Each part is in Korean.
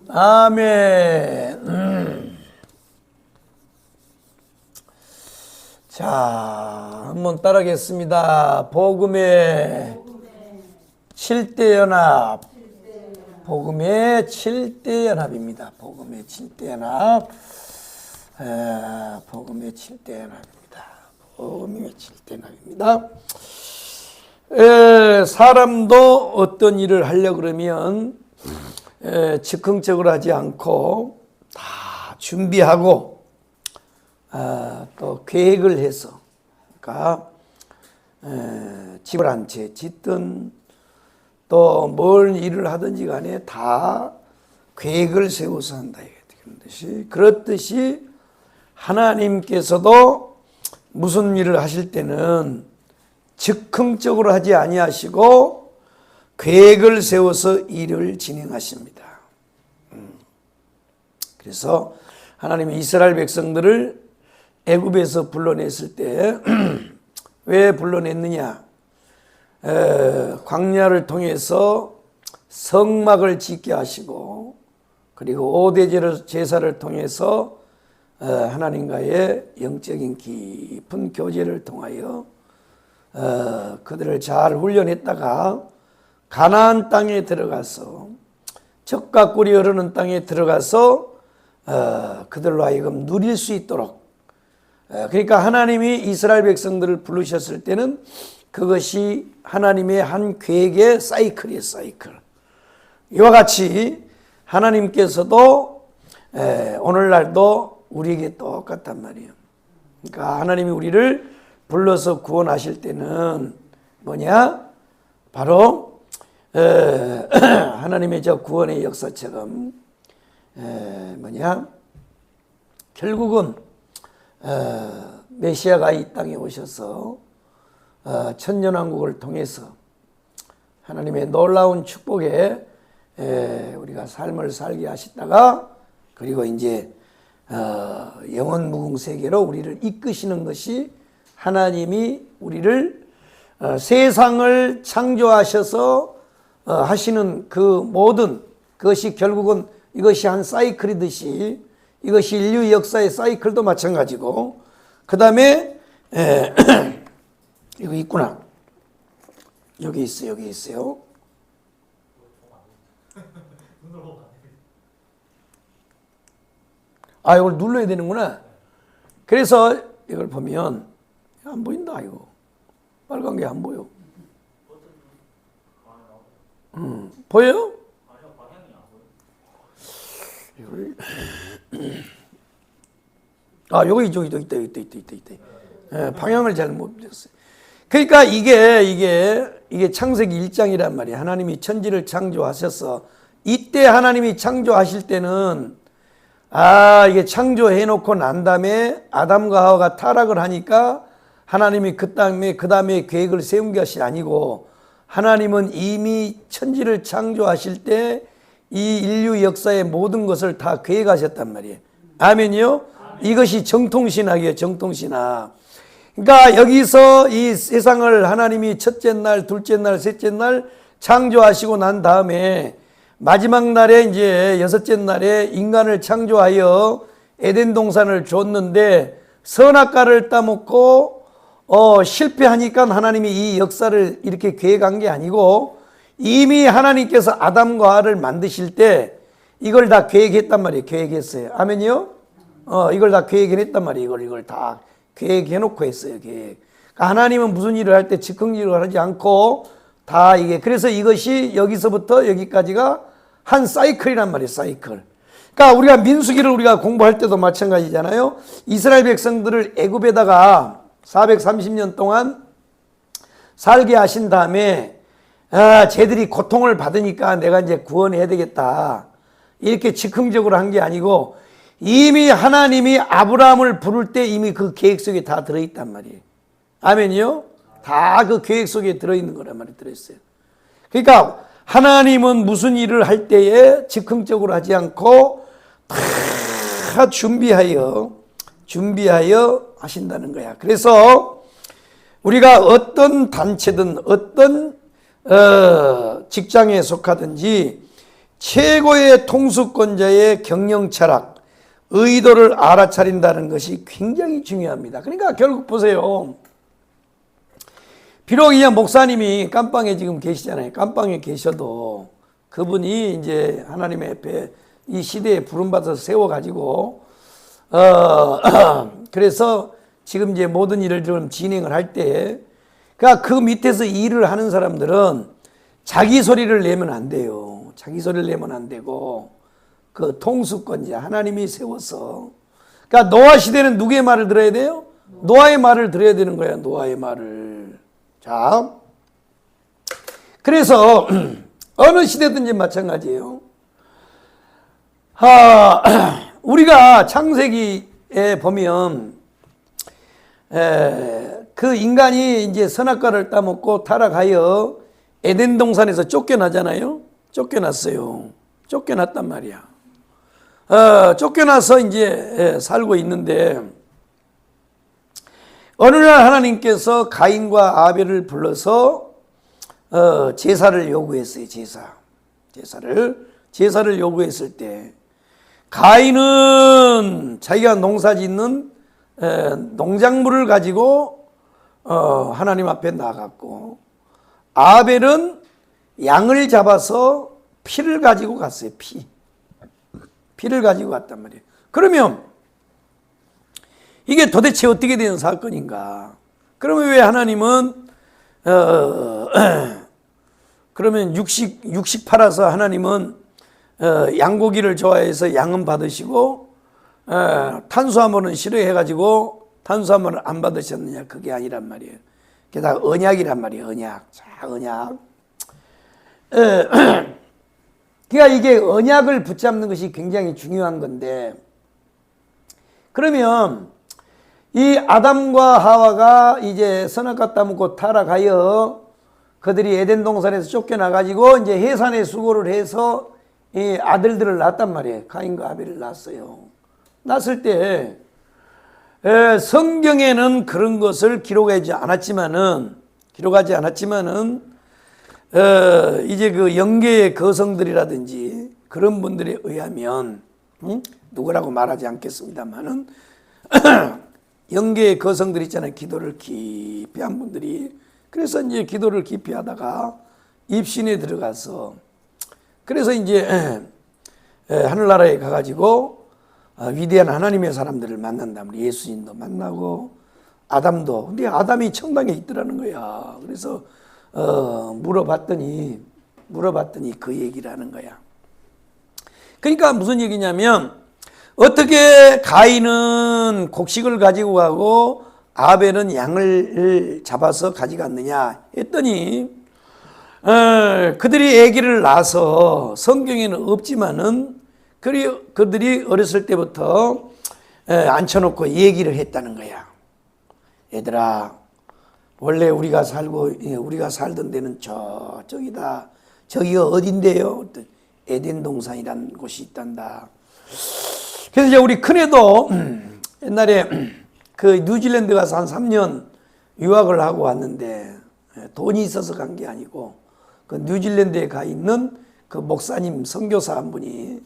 아멘. 자, 한번 따라하겠습니다. 복음의 7대 연합. 복음의 7대 연합입니다. 복음의 7대 연합. 복음의 7대 연합입니다. 복음의 7대 연합입니다. 사람도 어떤 일을 하려고 그러면 즉흥적으로 하지 않고 다 준비하고 또 계획을 해서, 그러니까 집을 한 채 짓든 또 뭘 일을 하든지 간에 다 계획을 세워서 한다. 그렇듯이 하나님께서도 무슨 일을 하실 때는 즉흥적으로 하지 아니하시고 계획을 세워서 일을 진행하십니다. 그래서 하나님이 이스라엘 백성들을 애굽에서 불러냈을 때 왜 불러냈느냐? 광야를 통해서 성막을 짓게 하시고, 그리고 5대 제사를 통해서 하나님과의 영적인 깊은 교제를 통하여 그들을 잘 훈련했다가 가나안 땅에 들어가서, 젖과 꿀이 흐르는 땅에 들어가서 그들로 하여금 누릴 수 있도록, 그러니까 하나님이 이스라엘 백성들을 부르셨을 때는 그것이 하나님의 한 계획의 사이클이에요. 사이클. 이와 같이 하나님께서도 오늘날도 우리에게 똑같단 말이에요. 그러니까 하나님이 우리를 불러서 구원하실 때는 뭐냐? 바로 하나님의 저 구원의 역사처럼 뭐냐? 결국은 메시아가 이 땅에 오셔서 천년왕국을 통해서 하나님의 놀라운 축복에 우리가 삶을 살게 하시다가, 그리고 이제 영원 무궁 세계로 우리를 이끄시는 것이, 하나님이 우리를 세상을 창조하셔서 하시는 그 모든 그것이 결국은 이것이 한 사이클이듯이, 이것이 인류 역사의 사이클도 마찬가지고, 그 다음에 이거 있구나. 여기 있어요. 여기 있어요. 이걸 눌러야 되는구나. 그래서 이걸 보면 안 보인다. 이거 빨간 게 안 보여. 보여요? 이걸 여기 있다. 방향을 잘못 봤어요. 그러니까 이게 창세기 1장이란 말이에요. 하나님이 천지를 창조하셔서, 이때 하나님이 창조하실 때는 이게 창조해 놓고 난 다음에 아담과 하와가 타락을 하니까 하나님이 그 다음에 계획을 세운 것이 아니고, 하나님은 이미 천지를 창조하실 때 이 인류 역사의 모든 것을 다 계획하셨단 말이에요. 아멘이요? 이것이 정통신학이에요. 정통신학. 그러니까 여기서 이 세상을 하나님이 첫째 날, 둘째 날, 셋째 날 창조하시고 난 다음에 마지막 날에 이제 여섯째 날에 인간을 창조하여 에덴 동산을 줬는데, 선악과를 따먹고 실패하니까 하나님이 이 역사를 이렇게 계획한 게 아니고, 이미 하나님께서 아담과 하와를 만드실 때 이걸 다 계획했단 말이에요. 계획했어요. 아멘이요? 이걸 다 계획했단 말이에요. 이걸 다 계획해놓고 했어요. 계획. 그러니까 하나님은 무슨 일을 할 때 즉흥적으로 하지 않고 다 이게, 그래서 이것이 여기서부터 여기까지가 한 사이클이란 말이에요. 사이클. 그러니까 우리가 민수기를 우리가 공부할 때도 마찬가지잖아요. 이스라엘 백성들을 애굽에다가 430년 동안 살게 하신 다음에 쟤들이 고통을 받으니까 내가 이제 구원해야 되겠다, 이렇게 즉흥적으로 한 게 아니고, 이미 하나님이 아브라함을 부를 때 이미 그 계획 속에 다 들어있단 말이에요. 아멘이요? 다 그 계획 속에 들어있는 거란 말이 들어있어요. 그러니까 하나님은 무슨 일을 할 때에 즉흥적으로 하지 않고 다 준비하여 하신다는 거야. 그래서 우리가 어떤 단체든 어떤 직장에 속하든지 최고의 통수권자의 경영 철학, 의도를 알아차린다는 것이 굉장히 중요합니다. 그러니까 결국 보세요. 비록 그냥 목사님이 깜빵에 지금 계시잖아요. 깜빵에 계셔도 그분이 이제 하나님의 앞에 이 시대에 부름받아서 세워가지고, 그래서 지금 이제 모든 일을 좀 진행을 할 때, 그러니까 그 밑에서 일을 하는 사람들은 자기 소리를 내면 안 돼요. 자기 소리를 내면 안 되고, 그 통수권자, 하나님이 세워서. 그러니까 노아 시대는 누구의 말을 들어야 돼요? 노아의 말을 들어야 되는 거야, 노아의 말을. 자, 그래서 어느 시대든지 마찬가지예요. 우리가 창세기에 보면 그 인간이 이제 선악과를 따먹고 타락하여 에덴 동산에서 쫓겨나잖아요. 쫓겨났어요. 쫓겨났단 말이야. 쫓겨나서 이제 살고 있는데 어느 날 하나님께서 가인과 아벨을 불러서 제사를 요구했어요. 제사를 요구했을 때 가인은 자기가 농사짓는 농작물을 가지고 하나님 앞에 나갔고, 아벨은 양을 잡아서 피를 가지고 갔어요. 피를 가지고 갔단 말이에요. 그러면 이게 도대체 어떻게 된 사건인가? 그러면 왜 하나님은 그러면 육식 팔아서 하나님은 양고기를 좋아해서 양은 받으시고 탄수화물은 싫어해가지고 탄수화물을 안 받으셨느냐? 그게 아니란 말이에요. 게다가 언약이란 말이에요. 언약. 자, 언약. 그러니까 이게 언약을 붙잡는 것이 굉장히 중요한 건데, 그러면 이 아담과 하와가 이제 선악과 따먹고 타락하여 그들이 에덴 동산에서 쫓겨나가지고 이제 해산의 수고를 해서 이 아들들을 낳았단 말이에요. 가인과 아벨을 낳았어요. 낳았을 때 성경에는 그런 것을 기록하지 않았지만은 이제 그 영계의 거성들이라든지 그런 분들에 의하면 누구라고 말하지 않겠습니다만은 영계의 거성들 있잖아요. 기도를 깊이 한 분들이. 그래서 이제 기도를 깊이 하다가 입신에 들어가서, 그래서 이제 하늘나라에 가가지고 위대한 하나님의 사람들을 만난다. 예수님도 만나고 아담도. 근데 아담이 천당에 있더라는 거야. 그래서 물어봤더니 그 얘기를 하는 거야. 그러니까 무슨 얘기냐면, 어떻게 가인은 곡식을 가지고 가고 아벨은 양을 잡아서 가져갔느냐 했더니 그들이 아기를 낳아서, 성경에는 없지만은 그들이 어렸을 때부터 앉혀놓고 얘기를 했다는 거야. 얘들아, 원래 우리가 살던 데는 저쪽이다. 저기가 어딘데요? 에덴 동산이라는 곳이 있단다. 그래서 이제 우리 큰애도 옛날에 그 뉴질랜드 가서 한 3년 유학을 하고 왔는데, 돈이 있어서 간 게 아니고 그 뉴질랜드에 가 있는 그 목사님 선교사 한 분이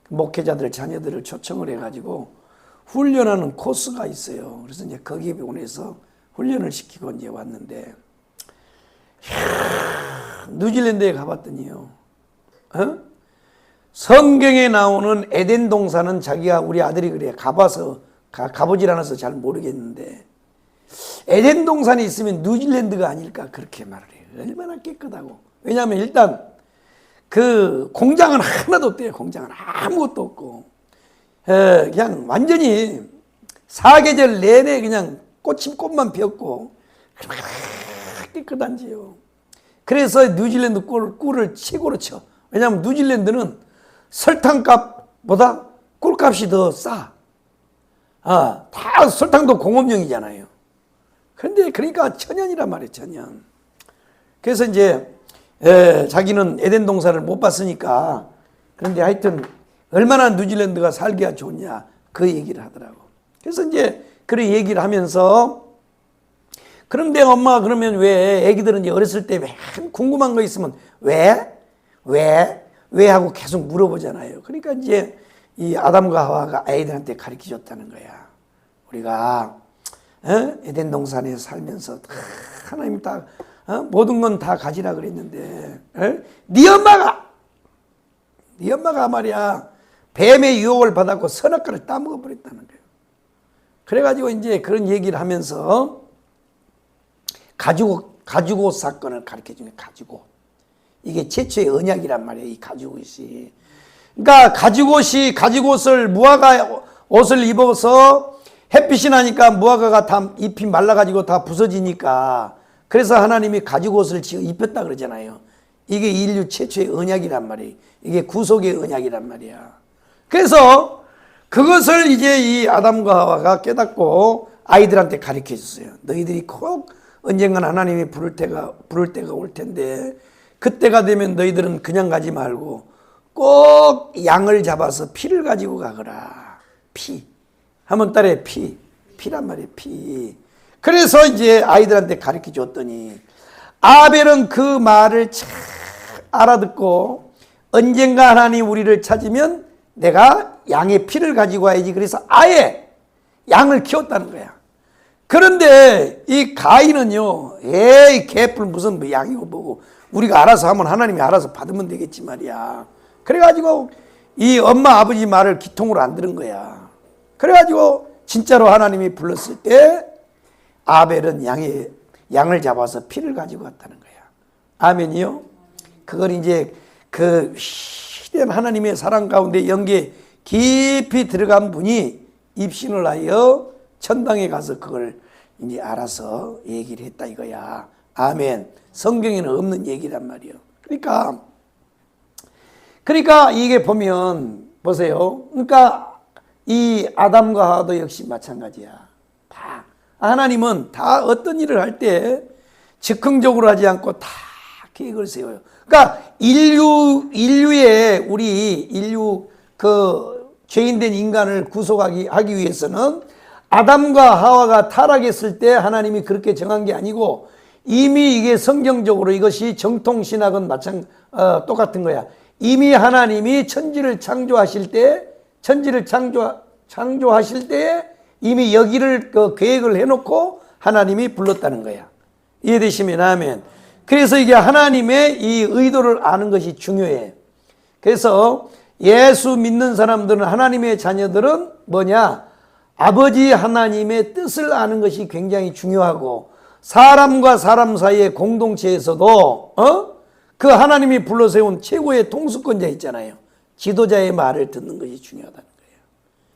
목회자들 자녀들을 초청을 해가지고 훈련하는 코스가 있어요. 그래서 이제 거기에 보내서 훈련을 시키고 이제 왔는데, 뉴질랜드에 가봤더니요, 성경에 나오는 에덴 동산은 자기가, 우리 아들이 그래, 가보질 않아서 잘 모르겠는데, 에덴 동산이 있으면 뉴질랜드가 아닐까 그렇게 말을 해요. 얼마나 깨끗하고. 왜냐하면 일단 그 공장은 하나도 없대요. 공장은 아무것도 없고, 그냥 완전히 사계절 내내 그냥 꽃만 피었고 깨끗한지요. 그래서 뉴질랜드 꿀을 최고로 쳐. 왜냐하면 뉴질랜드는 설탕값보다 꿀값이 더 싸. 다 설탕도 공업용이잖아요. 그런데 그러니까 천연이란 말이에요. 천연. 그래서 이제 자기는 에덴 동산을 못 봤으니까, 그런데 하여튼 얼마나 뉴질랜드가 살기가 좋냐 그 얘기를 하더라고. 그래서 이제 그런 얘기를 하면서, 그런데 엄마, 그러면 왜 애기들은 이제 어렸을 때 궁금한 거 있으면 왜 왜 하고 계속 물어보잖아요. 그러니까 이제 이 아담과 하와가 아이들한테 가르쳐 줬다는 거야. 우리가 에덴 동산에 살면서 하나님 다 모든 건 다 가지라 그랬는데 네 엄마가 말이야 뱀의 유혹을 받았고 선악과를 따먹어 버렸다는 거예요. 그래가지고 이제 그런 얘기를 하면서 가죽옷 사건을 가르쳐 주는 가죽옷. 이게 최초의 언약이란 말이에요. 이 가죽옷이. 그러니까 가죽옷을 무화과 옷을 입어서 햇빛이 나니까 무화과가 다 잎이 말라가지고 다 부서지니까 그래서 하나님이 가죽옷을 지어 입혔다 그러잖아요. 이게 인류 최초의 언약이란 말이에요. 이게 구속의 언약이란 말이야. 그래서 그것을 이제 이 아담과 하와가 깨닫고 아이들한테 가르쳐 줬어요. 너희들이 꼭 언젠간 하나님이 부를 때가 올 텐데 그때가 되면 너희들은 그냥 가지 말고 꼭 양을 잡아서 피를 가지고 가거라. 피. 한번 따라해. 피란 말이에요. 피. 그래서 이제 아이들한테 가르쳐 줬더니 아벨은 그 말을 잘 알아듣고 언젠가 하나님 우리를 찾으면 내가 양의 피를 가지고 와야지. 그래서 아예 양을 키웠다는 거야. 그런데 이 가인은요, 에이 개뿔 무슨 뭐 양이고 뭐고 우리가 알아서 하면 하나님이 알아서 받으면 되겠지 말이야. 그래가지고 이 엄마 아버지 말을 기통으로 안 들은 거야. 그래가지고 진짜로 하나님이 불렀을 때 아벨은 양을 잡아서 피를 가지고 갔다는 거야. 아멘이요. 그걸 이제 그 시대한 하나님의 사랑 가운데 연계 깊이 들어간 분이 입신을 하여 천당에 가서 그걸 이제 알아서 얘기를 했다 이거야. 아멘. 성경에는 없는 얘기란 말이요. 그러니까 이게 보면 보세요. 그러니까 이 아담과 하와도 역시 마찬가지야. 다 하나님은 다 어떤 일을 할 때 즉흥적으로 하지 않고 다 계획을 세워요. 그러니까 인류의 인류 그 죄인된 인간을 구속하기 위해서는 아담과 하와가 타락했을 때 하나님이 그렇게 정한 게 아니고 이미 이게 성경적으로 이것이 정통신학은 똑같은 거야. 이미 하나님이 천지를 창조하실 때 이미 여기를 계획을 해놓고 하나님이 불렀다는 거야. 이해되시면 아멘. 그래서 이게 하나님의 이 의도를 아는 것이 중요해. 그래서 예수 믿는 사람들은 하나님의 자녀들은 뭐냐? 아버지 하나님의 뜻을 아는 것이 굉장히 중요하고 사람과 사람 사이의 공동체에서도 그 하나님이 불러세운 최고의 통수권자 있잖아요. 지도자의 말을 듣는 것이 중요하다는 거예요.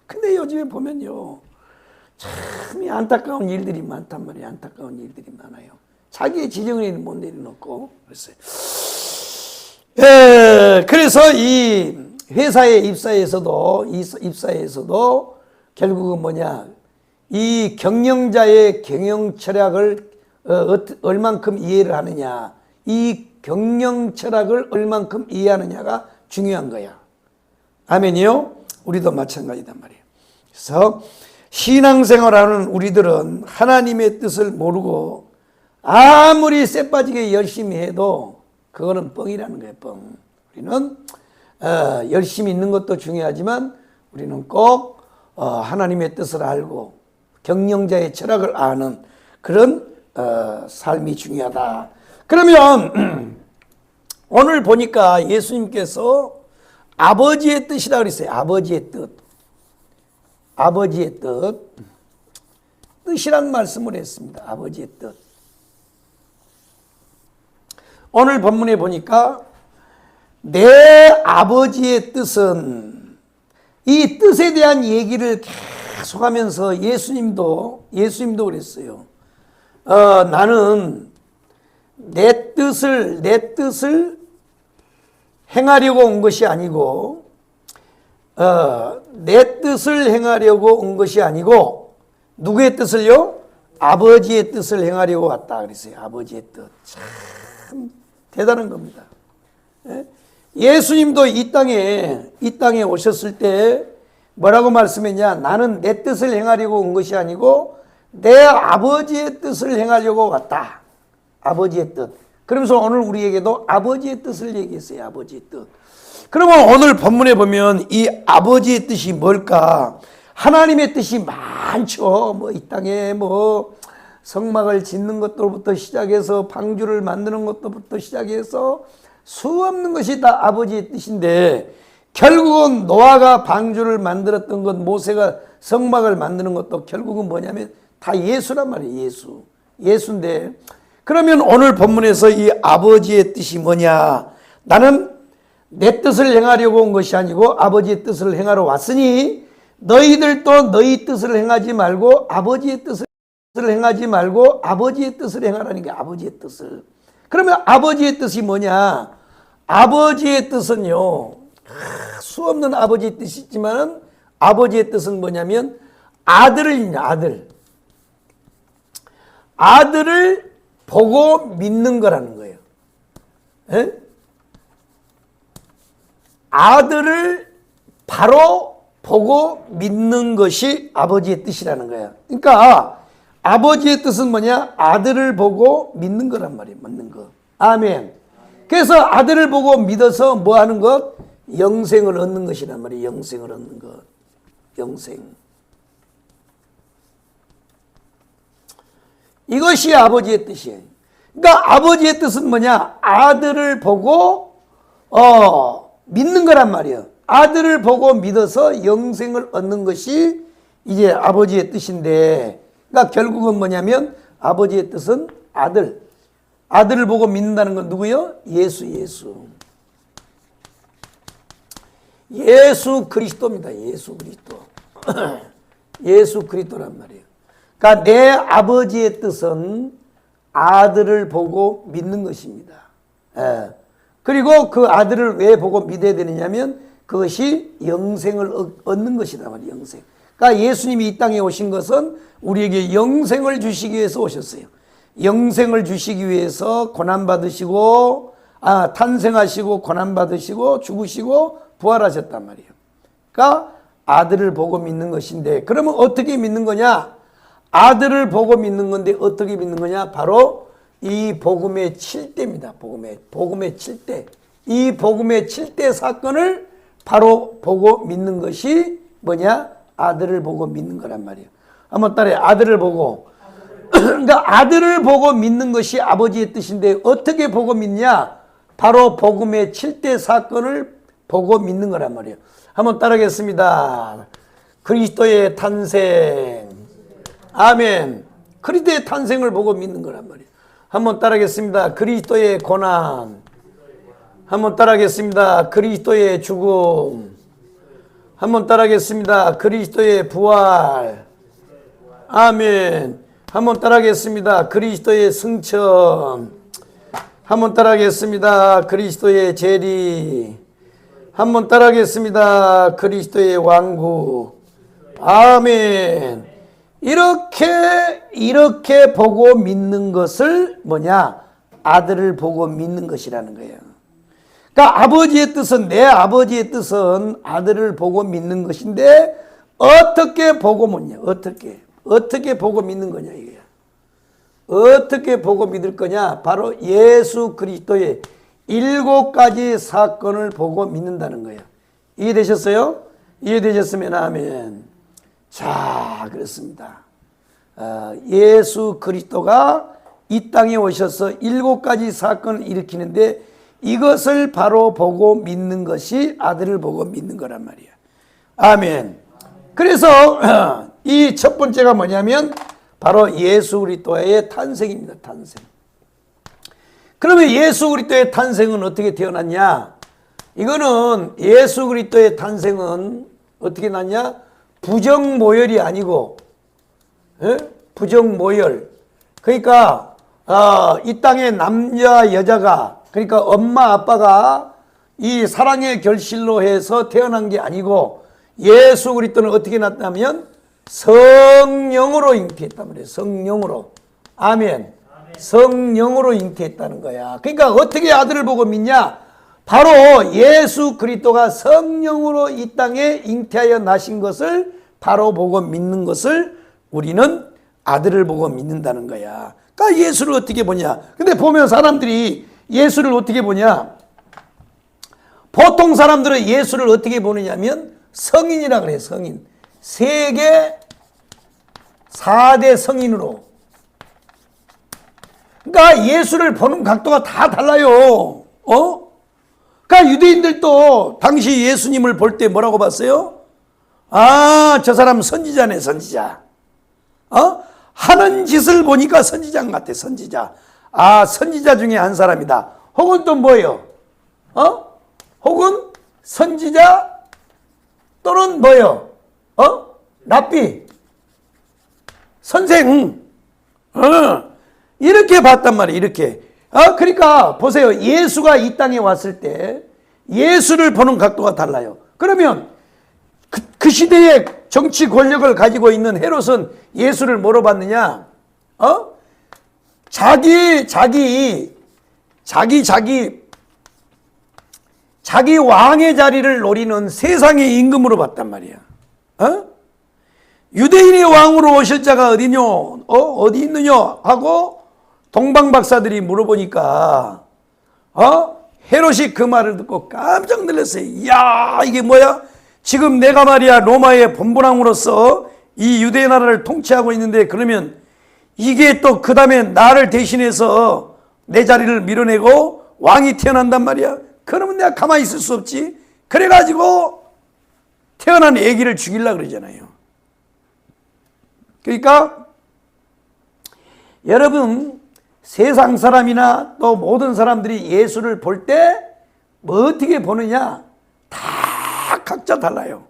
근데 요즘에 보면요. 참 안타까운 일들이 많단 말이에요. 안타까운 일들이 많아요. 자기의 지정을 못 내려놓고 그랬어요. 그래서 이 회사의 입사에서도 결국은 뭐냐? 이 경영자의 경영 철학을 얼만큼 이해를 하느냐? 이 경영 철학을 얼만큼 이해하느냐가 중요한 거야. 아멘이요? 우리도 마찬가지단 말이에요. 그래서 신앙생활하는 우리들은 하나님의 뜻을 모르고 아무리 쎄빠지게 열심히 해도 그거는 뻥이라는 거예요. 뻥. 우리는 열심히 있는 것도 중요하지만 우리는 꼭 하나님의 뜻을 알고 경영자의 철학을 아는 그런 삶이 중요하다. 그러면 오늘 보니까 예수님께서 아버지의 뜻이라 그랬어요. 아버지의 뜻. 아버지의 뜻. 뜻이란 말씀을 했습니다. 아버지의 뜻. 오늘 본문에 보니까 내 아버지의 뜻은 이 뜻에 대한 얘기를 계속하면서 예수님도 그랬어요. 나는 내 뜻을 행하려고 온 것이 아니고 내 뜻을 행하려고 온 것이 아니고 누구의 뜻을요? 아버지의 뜻을 행하려고 왔다 그랬어요. 아버지의 뜻. 참 대단한 겁니다. 예수님도 이 땅에 오셨을 때 뭐라고 말씀했냐? 나는 내 뜻을 행하려고 온 것이 아니고 내 아버지의 뜻을 행하려고 왔다. 아버지의 뜻. 그러면서 오늘 우리에게도 아버지의 뜻을 얘기했어요. 아버지의 뜻. 그러면 오늘 본문에 보면 이 아버지의 뜻이 뭘까? 하나님의 뜻이 많죠. 뭐 이 땅에 뭐 성막을 짓는 것부터 시작해서 방주를 만드는 것부터 시작해서 수없는 것이 다 아버지의 뜻인데, 결국은 노아가 방주를 만들었던 것, 모세가 성막을 만드는 것도 결국은 뭐냐면 다 예수란 말이에요. 예수. 예수인데, 그러면 오늘 본문에서 이 아버지의 뜻이 뭐냐? 나는 내 뜻을 행하려고 온 것이 아니고 아버지의 뜻을 행하러 왔으니 너희들도 너희 뜻을 행하지 말고 아버지의 뜻을 행하지 말고 아버지의 뜻을 행하라는 게 아버지의 뜻을. 그러면 아버지의 뜻이 뭐냐? 아버지의 뜻은요, 수없는 아버지의 뜻이 있지만 아버지의 뜻은 뭐냐면 아들을 보고 믿는 거라는 거예요. 에? 아들을 바로 보고 믿는 것이 아버지의 뜻이라는 거야. 그러니까 아버지의 뜻은 뭐냐? 아들을 보고 믿는 거란 말이에요. 믿는 거. 아멘. 그래서 아들을 보고 믿어서 뭐 하는 것? 영생을 얻는 것이란 말이에요. 영생을 얻는 것. 영생. 이것이 아버지의 뜻이에요. 그러니까 아버지의 뜻은 뭐냐? 아들을 보고 믿는 거란 말이에요. 아들을 보고 믿어서 영생을 얻는 것이 이제 아버지의 뜻인데, 그러니까 결국은 뭐냐면 아버지의 뜻은 아들을 보고 믿는다는 건 누구요? 예수 그리스도입니다. 예수 그리스도. 예수 그리스도란 말이에요. 그러니까 내 아버지의 뜻은 아들을 보고 믿는 것입니다. 예. 그리고 그 아들을 왜 보고 믿어야 되느냐면 그것이 영생을 얻는 것이다 말이에요. 영생. 그러니까 예수님이 이 땅에 오신 것은 우리에게 영생을 주시기 위해서 오셨어요. 영생을 주시기 위해서 고난받으시고 탄생하시고 고난받으시고 죽으시고 부활하셨단 말이에요. 그러니까 아들을 보고 믿는 것인데, 그러면 어떻게 믿는 거냐? 아들을 보고 믿는 건데 어떻게 믿는 거냐? 바로 이 복음의 7대입니다. 복음의 7대. 이 복음의 7대 사건을 바로 보고 믿는 것이 뭐냐? 아들을 보고 믿는 거란 말이에요. 한번 따라해. 아들을 보고. 그러니까 아들을 보고 믿는 것이 아버지의 뜻인데 어떻게 보고 믿냐? 바로 복음의 7대 사건을 보고 믿는 거란 말이에요. 한번 따라하겠습니다. 그리스도의 탄생. 아멘. 그리스도의 탄생을 보고 믿는 거란 말이에요. 한번 따라하겠습니다. 그리스도의 고난. 한번 따라하겠습니다. 그리스도의 죽음. 한번 따라하겠습니다. 그리스도의 부활. 아멘. 한번 따라하겠습니다. 그리스도의 승천. 한번 따라하겠습니다. 그리스도의 재림. 한번 따라하겠습니다. 그리스도의 왕국. 아멘. 이렇게 보고 믿는 것을 뭐냐? 아들을 보고 믿는 것이라는 거예요. 그러니까 아버지의 뜻은, 내 아버지의 뜻은 아들을 보고 믿는 것인데 어떻게 보고 믿냐? 어떻게 보고 믿는 거냐 이거야. 어떻게 보고 믿을 거냐? 바로 예수 그리스도의 7가지 사건을 보고 믿는다는 거예요. 이해되셨어요? 이해되셨으면 아멘. 자, 그렇습니다. 예수 그리스도가 이 땅에 오셔서 7가지 사건을 일으키는데 이것을 바로 보고 믿는 것이 아들을 보고 믿는 거란 말이야. 아멘. 그래서 이 첫 번째가 뭐냐면 바로 예수 그리스도의 탄생입니다. 탄생. 그러면 예수 그리스도의 탄생은 어떻게 태어났냐? 이거는 예수 그리스도의 탄생은 어떻게 났냐? 부정모혈이 아니고, 부정모혈. 그러니까 이 땅에 남자 여자가, 그러니까 엄마 아빠가 이 사랑의 결실로 해서 태어난 게 아니고 예수 그리스도는 어떻게 났냐면 성령으로 잉태했단 말이에요. 성령으로. 아멘. 성령으로 잉태했다는 거야. 그러니까 어떻게 아들을 보고 믿냐? 바로 예수 그리스도가 성령으로 이 땅에 잉태하여 나신 것을 바로 보고 믿는 것을 우리는 아들을 보고 믿는다는 거야. 그러니까 예수를 어떻게 보냐? 근데 보면 사람들이 예수를 어떻게 보냐? 보통 사람들은 예수를 어떻게 보느냐면 성인이라 그래요. 성인. 세계 4대 성인으로. 그러니까 예수를 보는 각도가 다 달라요. 그러니까 유대인들도 당시 예수님을 볼 때 뭐라고 봤어요? 아, 저 사람 선지자네, 선지자. 하는 짓을 보니까 선지자 같아, 선지자. 아, 선지자 중에 한 사람이다. 혹은 또 뭐예요? 혹은 선지자 또는 뭐예요? 랍비. 선생. 이렇게 봤단 말이에요, 이렇게. 그러니까 보세요. 예수가 이 땅에 왔을 때 예수를 보는 각도가 달라요. 그러면 그 시대의 정치 권력을 가지고 있는 헤롯은 예수를 뭐로 봤느냐? 자기 왕의 자리를 노리는 세상의 임금으로 봤단 말이야. 유대인의 왕으로 오실 자가 어디냐? 어디 있느냐? 하고 동방 박사들이 물어보니까 헤롯이 그 말을 듣고 깜짝 놀랐어요. 이야, 이게 뭐야? 지금 내가 말이야 로마의 본부왕으로서 이 유대 나라를 통치하고 있는데, 그러면 이게 또 그 다음에 나를 대신해서 내 자리를 밀어내고 왕이 태어난단 말이야. 그러면 내가 가만히 있을 수 없지. 그래가지고 태어난 아기를 죽이려고 그러잖아요. 그러니까 여러분, 세상 사람이나 또 모든 사람들이 예수를 볼 때 뭐 어떻게 보느냐? 다 각자 달라요.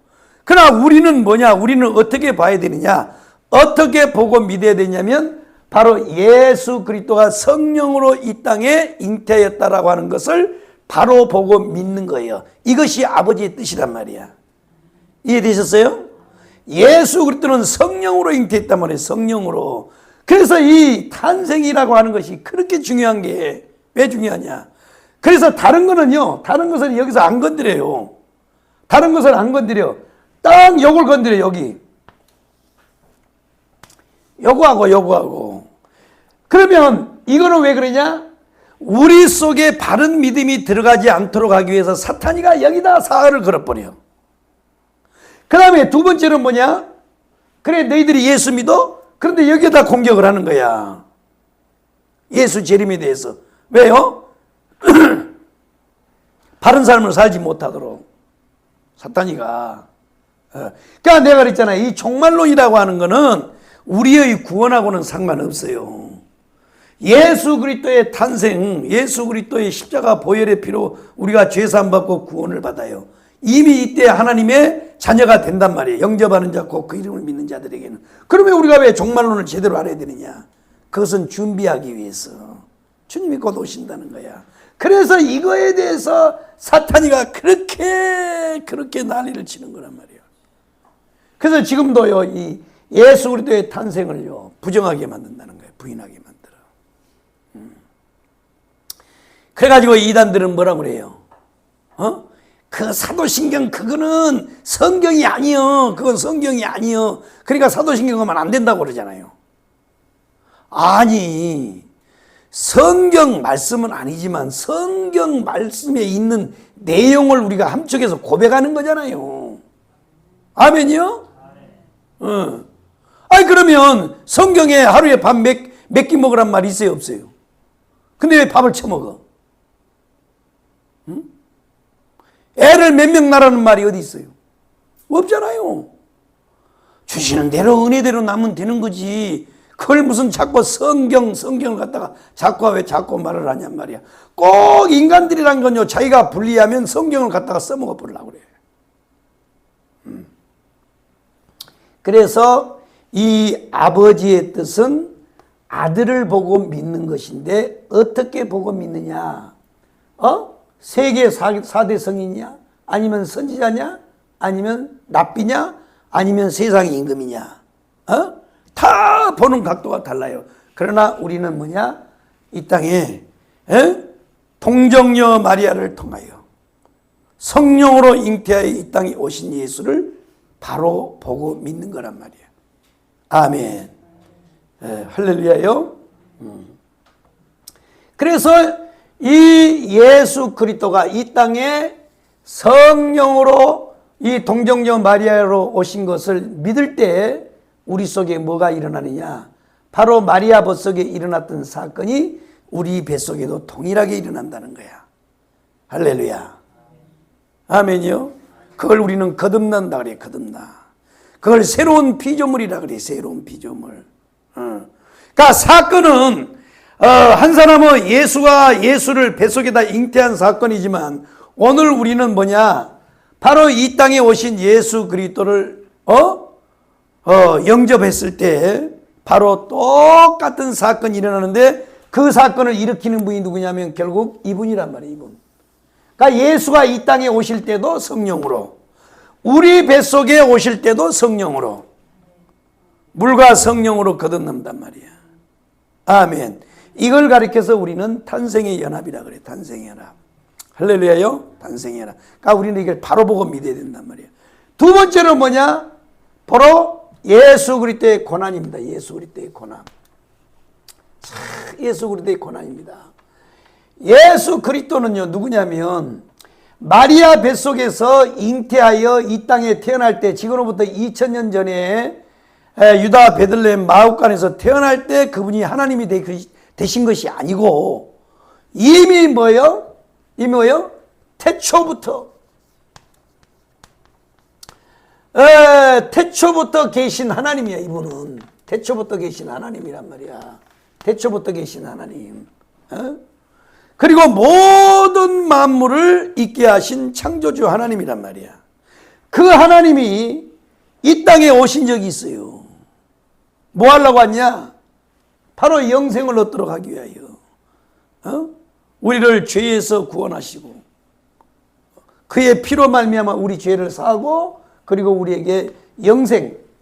그러나 우리는 뭐냐? 우리는 어떻게 봐야 되느냐? 어떻게 보고 믿어야 되냐면 바로 예수 그리스도가 성령으로 이 땅에 잉태하였다라고 하는 것을 바로 보고 믿는 거예요. 이것이 아버지의 뜻이란 말이야. 이해되셨어요? 예수 그리스도는 성령으로 잉태했단 말이에요. 성령으로. 그래서 이 탄생이라고 하는 것이 그렇게 중요한 게 왜 중요하냐? 그래서 다른 거는요, 다른 것은 여기서 안 건드려요. 다른 것은 안 건드려. 딱 요걸 건드려, 여기. 요거하고. 그러면 이거는 왜 그러냐? 우리 속에 바른 믿음이 들어가지 않도록 하기 위해서 사탄이가 여기다 사흘을 걸어버려. 그 다음에 두 번째는 뭐냐? 그래, 너희들이 예수 믿어? 그런데 여기다 공격을 하는 거야. 예수 재림에 대해서. 왜요? 바른 삶을 살지 못하도록. 사탄이가. 그러니까 내가 그랬잖아. 이 종말론이라고 하는 거는 우리의 구원하고는 상관없어요. 예수 그리스도의 탄생, 예수 그리스도의 십자가 보혈의 피로 우리가 죄사함 받고 구원을 받아요. 이미 이때 하나님의 자녀가 된단 말이에요. 영접하는 자, 곧 그 이름을 믿는 자들에게는. 그러면 우리가 왜 종말론을 제대로 알아야 되느냐? 그것은 준비하기 위해서. 주님이 곧 오신다는 거야. 그래서 이거에 대해서 사탄이가 그렇게 난리를 치는 거란 말이에요. 그래서 지금도요, 이 예수 그리스도의 탄생을요, 부정하게 만든다는 거예요. 부인하게 만들어. 그래가지고 이단들은 뭐라고 그래요? 그 사도신경 그거는 성경이 아니요. 그건 성경이 아니요. 그러니까 사도신경 하면 안 된다고 그러잖아요. 아니, 성경 말씀은 아니지만 성경 말씀에 있는 내용을 우리가 함축해서 고백하는 거잖아요. 아멘이요? 아니, 그러면 성경에 하루에 밥 몇 끼 먹으란 말이 있어요, 없어요? 근데 왜 밥을 처먹어? 애를 몇 명 낳으라는 말이 어디 있어요? 없잖아요. 주시는 대로 은혜대로 나면 되는 거지. 그걸 무슨 자꾸 성경을 갖다가 왜 자꾸 말을 하냔 말이야. 꼭 인간들이란 건요, 자기가 불리하면 성경을 갖다가 써먹어 보려고 그래. 그래서 이 아버지의 뜻은 아들을 보고 믿는 것인데 어떻게 보고 믿느냐? 세계 4대 성인이냐? 아니면 선지자냐? 아니면 랍비냐? 아니면 세상의 임금이냐? 다 보는 각도가 달라요. 그러나 우리는 뭐냐? 이 땅에 동정녀 마리아를 통하여 성령으로 잉태하여 이 땅에 오신 예수를 바로 보고 믿는 거란 말이에요. 아멘. 할렐루야요. 그래서 이 예수 그리스도가 이 땅에 성령으로 이 동정녀 마리아로 오신 것을 믿을 때 우리 속에 뭐가 일어나느냐? 바로 마리아 뱃속에 일어났던 사건이 우리 뱃속에도 동일하게 일어난다는 거야. 할렐루야. 아멘이요. 그걸 우리는 거듭난다 그래. 거듭나. 그걸 새로운 피조물이라 그래. 새로운 피조물. 그러니까 사건은 한 사람은 예수를 뱃속에다 잉태한 사건이지만 오늘 우리는 뭐냐? 바로 이 땅에 오신 예수 그리스도를 영접했을 때 바로 똑같은 사건이 일어나는데 그 사건을 일으키는 분이 누구냐면 결국 이분이란 말이에요. 이분. 그러니까 예수가 이 땅에 오실 때도 성령으로, 우리 뱃속에 오실 때도 성령으로, 물과 성령으로 거듭난단 말이야. 아멘. 이걸 가리켜서 우리는 탄생의 연합이라 그래. 탄생의 연합. 할렐루야요. 탄생의 연합. 그러니까 우리는 이걸 바로 보고 믿어야 된단 말이야. 두 번째는 뭐냐? 바로 예수 그리스도의 고난입니다. 예수 그리스도의 고난. 예수 그리스도의 고난입니다. 예수 그리스도는요 누구냐면 마리아 뱃속에서 잉태하여 이 땅에 태어날 때, 지금으로부터 2000년 전에 유다 베들레헴 마옥간에서 태어날 때 그분이 하나님이 되신 것이 아니고 이미 뭐요? 태초부터 계신 하나님이야. 이분은 태초부터 계신 하나님이란 말이야. 태초부터 계신 하나님. 그리고 모든 만물을 있게 하신 창조주 하나님이란 말이야. 그 하나님이 이 땅에 오신 적이 있어요. 뭐 하려고 왔냐? 바로 영생을 얻도록 하기 위하여. 우리를 죄에서 구원하시고 그의 피로 말미암아 우리 죄를 사하고 그리고 우리에게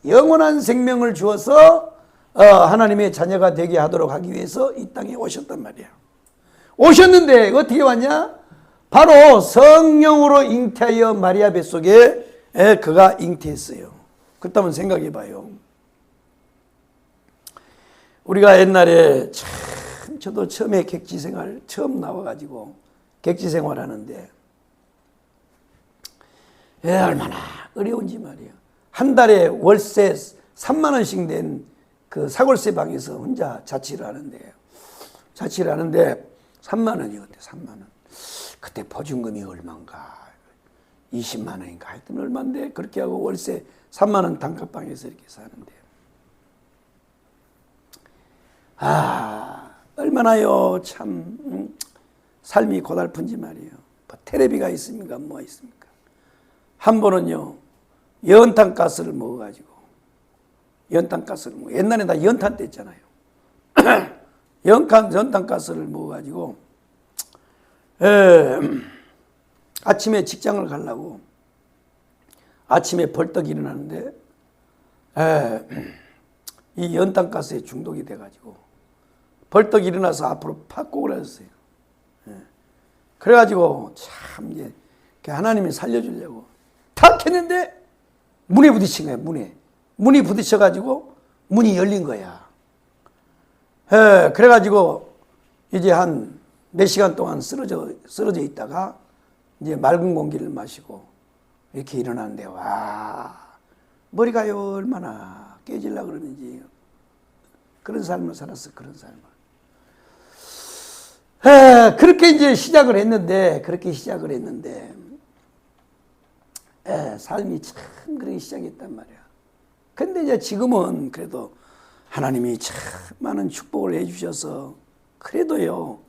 영원한 생명을 주어서 하나님의 자녀가 되게 하도록 하기 위해서 이 땅에 오셨단 말이야. 오셨는데 어떻게 왔냐? 바로 성령으로 잉태하여 마리아 뱃속에 그가 잉태했어요. 그렇다면 생각해 봐요. 우리가 옛날에 저도 처음에 객지생활 처음 나와가지고 객지생활 하는데 얼마나 어려운지 말이야. 한 달에 월세 3만 원씩 낸 그 사골세 방에서 혼자 자취를 하는데 3만 원이었대. 3만 원. 그때 보증금이 얼마인가 20만 원인가 하여튼 얼마인데 그렇게 하고 월세 3만 원 단칸방에서 이렇게 사는데 얼마나요 참 삶이 고달픈지 말이에요. 뭐 텔레비가 있습니까? 뭐가 있습니까? 한 번은요 연탄 가스를 먹어가지고 옛날에 다 연탄 뗐잖아요. 연탄 가스를 먹어가지고 아침에 직장을 가려고 아침에 벌떡 일어나는데 이 연탄 가스에 중독이 돼가지고 벌떡 일어나서 앞으로 팍 꼬그라졌어요. 그래가지고 참 이제 하나님이 살려주려고 탁 했는데 문에 부딪힌 거예요. 문이 부딪혀가지고 문이 열린 거야. 그래가지고 이제 한 몇 시간 동안 쓰러져 있다가 이제 맑은 공기를 마시고 이렇게 일어나는데 와 머리가요 얼마나 깨질라 그러는지 그런 삶을 살았어. 그런 삶을. 그렇게 이제 시작을 했는데 삶이 참 그렇게 시작했단 말이야. 근데 이제 지금은 그래도 하나님이 참 많은 축복을 해주셔서 그래도요,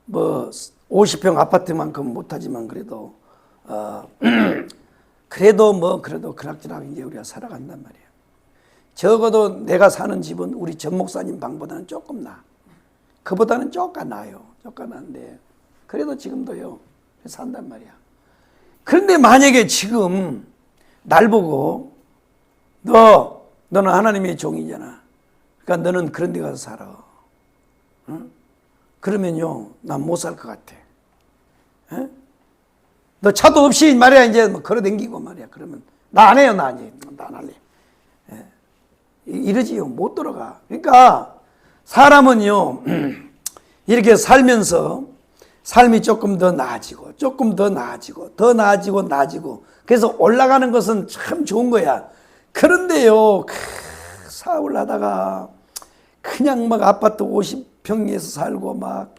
뭐 50평 아파트만큼 못하지만 그래도 그래도 그럭저럭 이제 우리가 살아간단 말이야. 적어도 내가 사는 집은 우리 전 목사님 방보다는 조금 나. 그보다는 조금 나아요. 조금 나은데 그래도 지금도요 산단 말이야. 그런데 만약에 지금 날 보고 너는 하나님의 종이잖아. 그러니까 너는 그런 데 가서 살아. 응? 그러면요 난 못 살 것 같아. 응? 너 차도 없이 말이야 이제 뭐 걸어댕기고 말이야. 그러면 나 안 해요. 나 이제 나 안 할래. 이러지요. 못 돌아가. 그러니까 사람은요 이렇게 살면서 삶이 조금 더 나아지고 조금 더 나아지고 더 나아지고 나아지고 그래서 올라가는 것은 참 좋은 거야. 그런데요, 사업을 하다가 그냥 막 아파트 50평에서 살고 막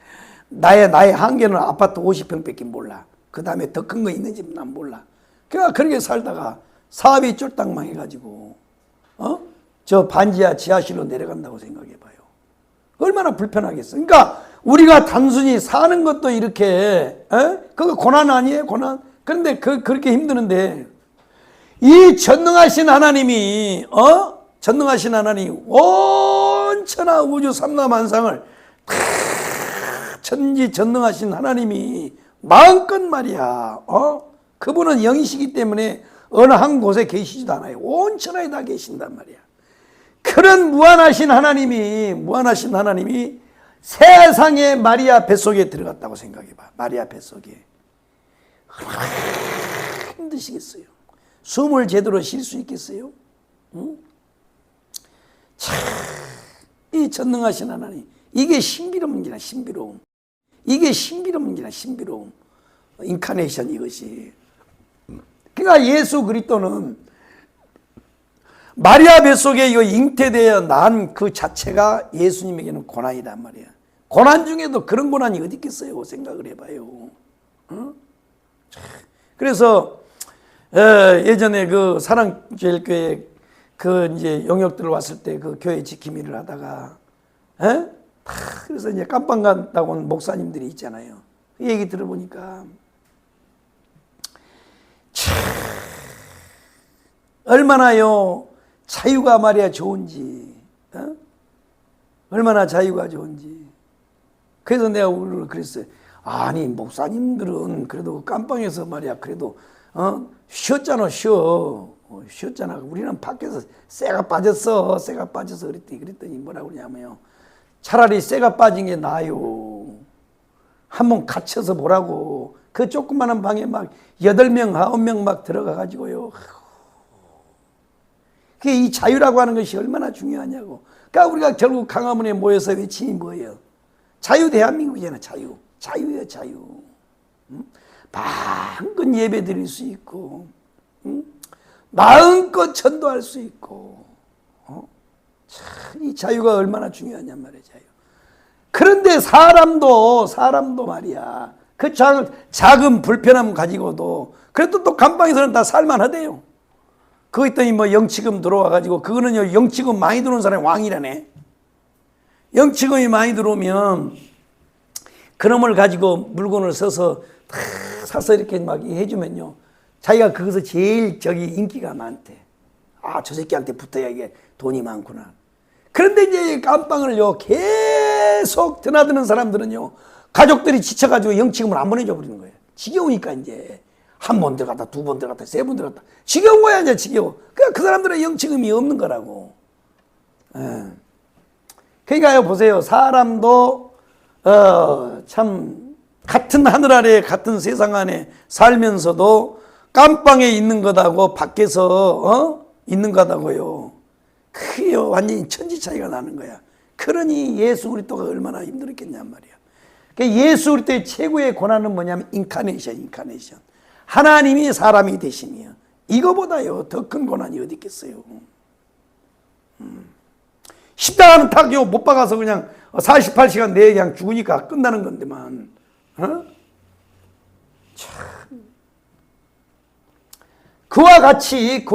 나의 한계는 아파트 50평밖에 몰라. 그 다음에 더 큰 거 있는지 난 몰라. 그러니까 그렇게 살다가 사업이 쫄딱 망해가지고 저 반지하 지하실로 내려간다고 생각해봐요. 얼마나 불편하겠어. 그러니까 우리가 단순히 사는 것도 이렇게 그거 고난 아니에요? 고난. 그런데 그렇게 힘드는데 이 전능하신 하나님이 전능하신 하나님 온 천하 우주 삼라만상을 천지 전능하신 하나님이 마음껏 말이야 그분은 영이시기 때문에 어느 한 곳에 계시지도 않아요. 온 천하에 다 계신단 말이야. 그런 무한하신 하나님이 세상에 마리아 뱃속에 들어갔다고 생각해봐. 마리아 뱃속에 힘드시겠어요. 숨을 제대로 쉴 수 있겠어요? 응? 참, 이 전능하신 하나님, 이게 신비로움이나 신비로움. 이게 신비로움이나 신비로움. 인카네이션 이것이. 그러니까 예수 그리스도는 마리아 뱃속에 이거 잉태되어 난 그 자체가 예수님에게는 고난이란 말이야. 고난 중에도 그런 고난이 어디 있겠어요? 생각을 해봐요. 그래서 예전에 그 사랑제일교회 그 이제 영역들 왔을 때 그 교회 지킴 일을 하다가 그래서 이제 깜빵 갔다고 온 목사님들이 있잖아요. 그 얘기 들어보니까 참 얼마나요 자유가 말이야 좋은지, 얼마나 자유가 좋은지. 그래서 내가 오늘 그랬어요. 아니 목사님들은 그래도 깜빵에서 말이야 그래도 쉬었잖아. 쉬었잖아. 우리는 밖에서 쇠가 빠졌어 그랬더니 뭐라고 그러냐면요, 차라리 쇠가 빠진 게 나아요. 한번 갇혀서 보라고. 그 조그마한 방에 막 8명 9명 막 들어가 가지고요. 그게 이 자유라고 하는 것이 얼마나 중요하냐고. 그러니까 우리가 결국 강화문에 모여서 외침이 뭐예요? 자유 대한민국이잖아. 자유예요, 자유. 마음껏 예배 드릴 수 있고, 마음껏 전도할 수 있고, 참, 이 자유가 얼마나 중요하냔 말이에요, 자유. 그런데 사람도 말이야, 그 작은 불편함 가지고도, 그래도 또 감방에서는 다 살만하대요. 그거 있더니 뭐 영치금 들어와가지고, 그거는요, 영치금 많이 들어온 사람이 왕이라네. 영치금이 많이 들어오면, 그놈을 가지고 물건을 사서 이렇게 막 해주면요, 자기가 거기서 제일 인기가 많대. 아, 저 새끼한테 붙어야 이게 돈이 많구나. 그런데 이제 깜빵을요 계속 드나드는 사람들은요, 가족들이 지쳐가지고 영치금을 안 보내줘 버리는 거예요. 지겨우니까 이제 한 번 들어갔다, 2번 들어갔다, 3번 들어갔다. 지겨운 거야, 이제 지겨워. 그러니까 그 사람들은 영치금이 없는 거라고. 그러니까요, 보세요. 사람도 참 같은 하늘 아래 같은 세상 안에 살면서도 깜빵에 있는 것하고 밖에서 있는 것하고요, 그게 완전히 천지 차이가 나는 거야. 그러니 예수 그리스도가 얼마나 힘들었겠냔 말이야. 그러니까 예수 그리스도의 최고의 고난은 뭐냐면 인카네이션. 하나님이 사람이 되심이야. 이거보다요 더 큰 고난이 어디 있겠어요. 십자가는 탁요 못 박아서 그냥 48시간 내에 그냥 죽으니까 끝나는 건데만, 참. 그와 같이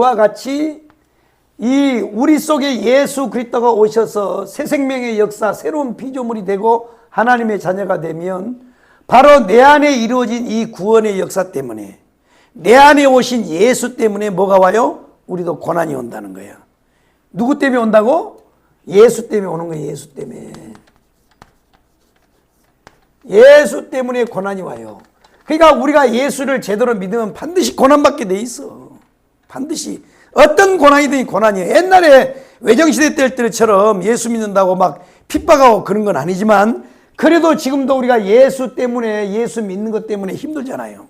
이 우리 속에 예수 그리스도가 오셔서 새 생명의 역사, 새로운 피조물이 되고 하나님의 자녀가 되면 바로 내 안에 이루어진 이 구원의 역사 때문에, 내 안에 오신 예수 때문에 뭐가 와요? 우리도 고난이 온다는 거야. 누구 때문에 온다고? 예수 때문에 오는 거예요. 예수 때문에. 예수 때문에 고난이 와요. 그러니까 우리가 예수를 제대로 믿으면 반드시 고난받게 돼 있어. 반드시. 어떤 고난이든 고난이에요. 옛날에 외정시대 때처럼 예수 믿는다고 막 핍박하고 그런 건 아니지만, 그래도 지금도 우리가 예수 때문에, 예수 믿는 것 때문에 힘들잖아요.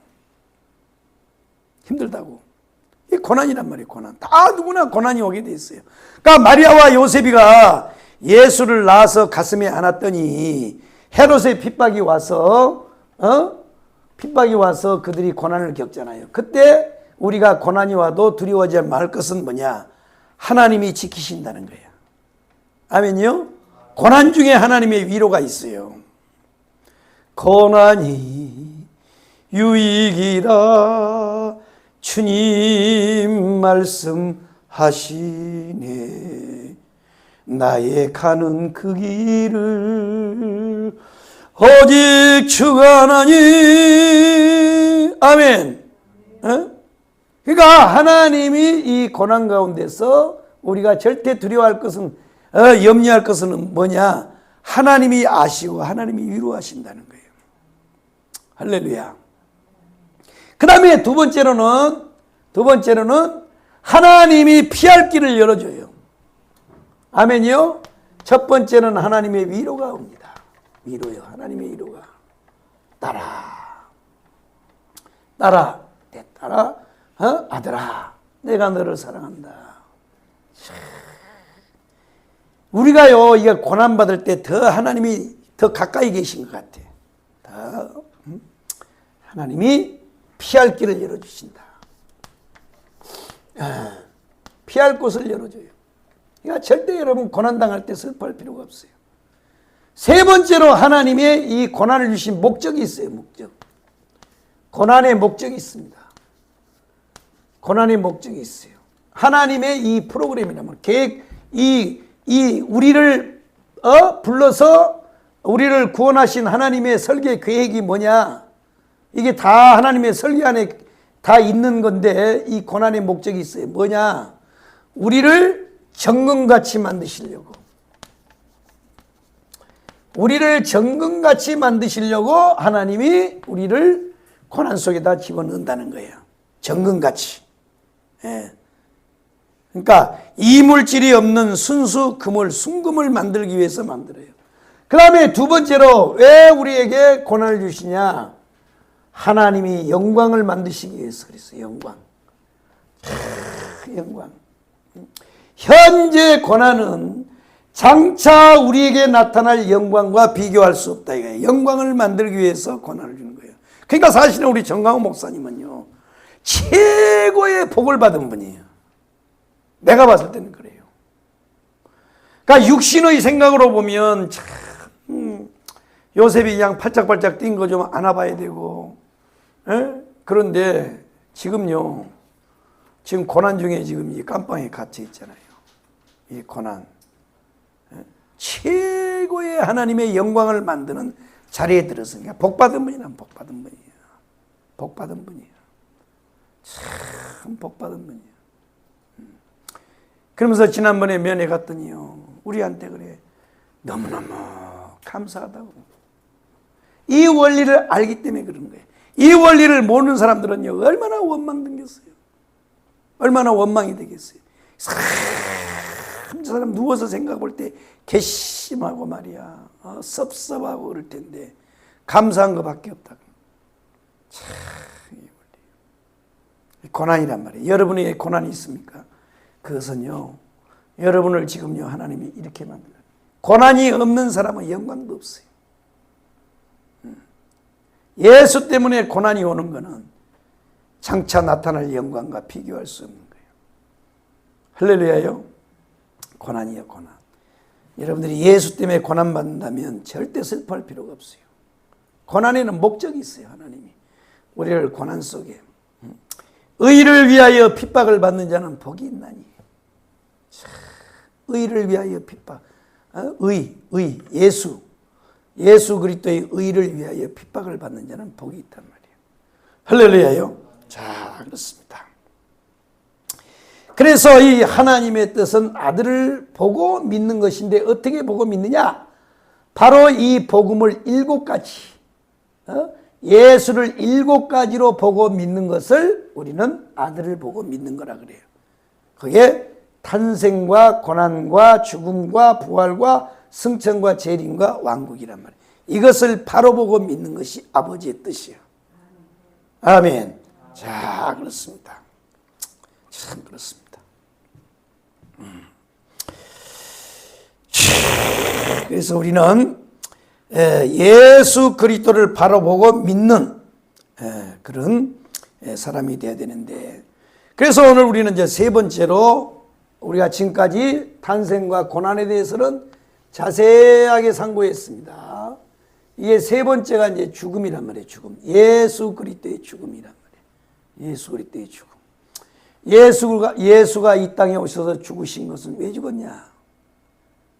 힘들다고. 이 고난이란 말이에요. 고난. 다 누구나 고난이 오게 돼 있어요. 그러니까 마리아와 요셉이가 예수를 낳아서 가슴에 안았더니 헤롯의 핍박이 와서 핍박이 와서 그들이 고난을 겪잖아요. 그때 우리가 고난이 와도 두려워하지 말 것은 뭐냐? 하나님이 지키신다는 거예요. 아멘요? 고난 중에 하나님의 위로가 있어요. 고난이 유익이라 주님 말씀하시네. 나의 가는 그 길을 오직 주가 하나니. 아멘. 그러니까 하나님이 이 고난 가운데서 우리가 절대 두려워할 것은, 염려할 것은 뭐냐? 하나님이 아시고 하나님이 위로하신다는 거예요. 할렐루야. 그 다음에 두 번째로는 하나님이 피할 길을 열어줘요. 아멘이요? 첫 번째는 하나님의 위로가 옵니다. 위로요. 하나님의 위로가. 딸아, 내 딸아, 아들아, 내가 너를 사랑한다. 우리가요, 이게 고난받을 때 더 하나님이 더 가까이 계신 것 같아. 더, 하나님이 피할 길을 열어주신다. 피할 곳을 열어줘요. 그러니까 절대 여러분 고난당할 때 슬퍼할 필요가 없어요. 세 번째로 하나님의 이 고난을 주신 목적이 있어요. 목적. 고난의 목적이 있습니다. 고난의 목적이 있어요. 하나님의 이 프로그램이라면 계획, 우리를 불러서 우리를 구원하신 하나님의 설계 계획이 뭐냐? 이게 다 하나님의 설계 안에 다 있는 건데 이 고난의 목적이 있어요. 뭐냐? 우리를 정금같이 만드시려고. 우리를 정금같이 만드시려고 하나님이 우리를 고난 속에다 집어넣는다는 거예요. 정금같이. 예. 그러니까 이물질이 없는 순수 금을, 순금을 만들기 위해서 만들어요. 그 다음에 두 번째로 왜 우리에게 고난을 주시냐? 하나님이 영광을 만드시기 위해서 그랬어요. 영광. 영광. 현재 고난은 장차 우리에게 나타날 영광과 비교할 수 없다. 이거예요. 영광을 만들기 위해서 고난을 주는 거예요. 그러니까 사실은 우리 정강호 목사님은요, 최고의 복을 받은 분이에요. 내가 봤을 때는 그래요. 그러니까 육신의 생각으로 보면 참 요셉이 그냥 팔짝팔짝 뛴 거 좀 안아봐야 되고, 그런데 지금요, 지금 고난 중에 지금 이 깜빵에 갇혀 있잖아요. 이 고난. 최고의 하나님의 영광을 만드는 자리에 들었으니까 복받은 분이란 복받은 분이에요. 복받은 분이에요. 참 복받은 분이에요. 그러면서 지난번에 면회 갔더니요, 우리한테 그래, 너무너무 감사하다고. 이 원리를 알기 때문에 그런 거예요. 이 원리를 모르는 사람들은요, 얼마나 원망되겠어요. 얼마나 원망이 되겠어요. 저 사람 누워서 생각해 볼 때 괘씸하고 말이야, 섭섭하고 그럴 텐데 감사한 것밖에 없다. 참, 이 원리. 고난이란 말이에요. 여러분에게 고난이 있습니까? 그것은요, 여러분을 지금요, 하나님이 이렇게 만들어요. 고난이 없는 사람은 영광도 없어요. 예수 때문에 고난이 오는 것은 장차 나타날 영광과 비교할 수 없는 거예요. 할렐루야요. 고난이요, 고난. 여러분들이 예수 때문에 고난받는다면 절대 슬퍼할 필요가 없어요. 고난에는 목적이 있어요. 하나님이 우리를 고난 속에, 의를 위하여 핍박을 받는 자는 복이 있나니. 의를 위하여 핍박, 예수 그리스도의 의를 위하여 핍박을 받는 자는 복이 있단 말이에요. 할렐루야요. 자, 그렇습니다. 그래서 이 하나님의 뜻은 아들을 보고 믿는 것인데 어떻게 보고 믿느냐? 바로 이 복음을 7가지, 예수를 7가지로 보고 믿는 것을 우리는 아들을 보고 믿는 거라 그래요. 그게 탄생과 고난과 죽음과 부활과 승천과 재림과 왕국이란 말이에요. 이것을 바로 보고 믿는 것이 아버지의 뜻이에요. 아멘. 자, 그렇습니다. 참 그렇습니다. 그래서 우리는 예수 그리스도를 바라보고 믿는 그런 사람이 되어야 되는데, 그래서 오늘 우리는 이제 세 번째로 우리가 지금까지 탄생과 고난에 대해서는 자세하게 상고했습니다. 이게 세 번째가 이제 죽음이란 말이에요. 죽음. 예수 그리스도의 죽음이란 말이에요. 예수 그리스도의 죽음. 예수가 이 땅에 오셔서 죽으신 것은 왜 죽었냐?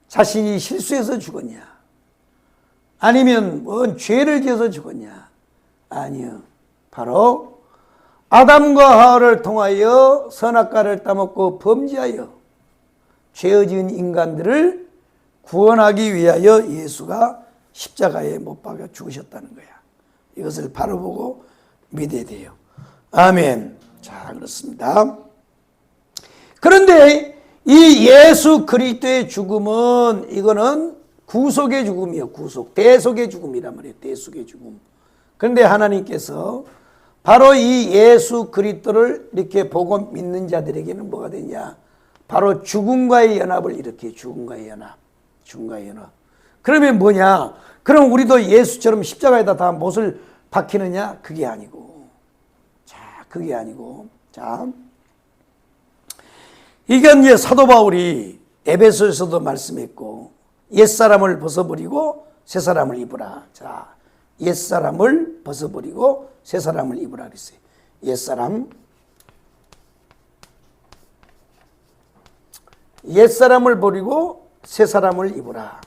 자신이 실수해서 죽었냐? 아니면 뭔 죄를 지어서 죽었냐? 아니요. 바로 아담과 하와를 통하여 선악과를 따먹고 범죄하여 죄 지은 인간들을 구원하기 위하여 예수가 십자가에 못 박아 죽으셨다는 거야. 이것을 바라보고 믿어야 돼요. 아멘. 자, 그렇습니다. 그런데 이 예수 그리스도의 죽음은 이거는 구속의 죽음이에요. 구속. 대속의 죽음이란 말이에요. 대속의 죽음. 그런데 하나님께서 바로 이 예수 그리스도를 이렇게 보고 믿는 자들에게는 뭐가 되냐? 바로 죽음과의 연합을 일으켜요. 죽음과의 연합. 죽음과의 연합. 그러면 뭐냐? 그럼 우리도 예수처럼 십자가에다 다 못을 박히느냐? 그게 아니고. 자, 그게 아니고. 자, 이게 이제 사도 바울이 에베소에서도 말씀했고, 옛사람을 벗어버리고 새사람을 입으라. 자, 옛사람을 벗어버리고 새사람을 입으라 그랬어요. 옛사람을 버리고 새사람을 입으라.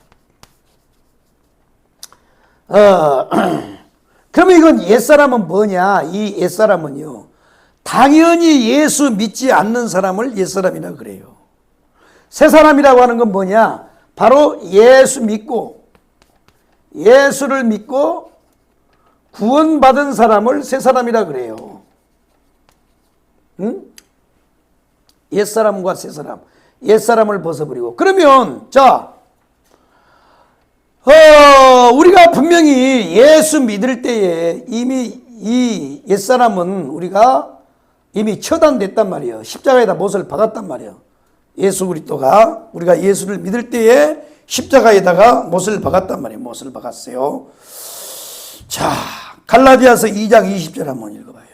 그러면 이건 옛사람은 뭐냐? 이 옛사람은요, 당연히 예수 믿지 않는 사람을 옛사람이라고 그래요. 새사람이라고 하는 건 뭐냐? 바로 예수를 믿고 구원받은 사람을 새사람이라고 그래요. 응? 옛사람과 새사람. 옛사람을 벗어버리고. 그러면 자, 우리가 분명히 예수 믿을 때에 이미 이 옛사람은 우리가 이미 처단됐단 말이에요. 십자가에다 못을 박았단 말이에요. 예수 그리스도가 우리가 예수를 믿을 때에 십자가에다가 못을 박았단 말이에요. 못을 박았어요. 자, 갈라디아서 2장 20절 한번 읽어봐요.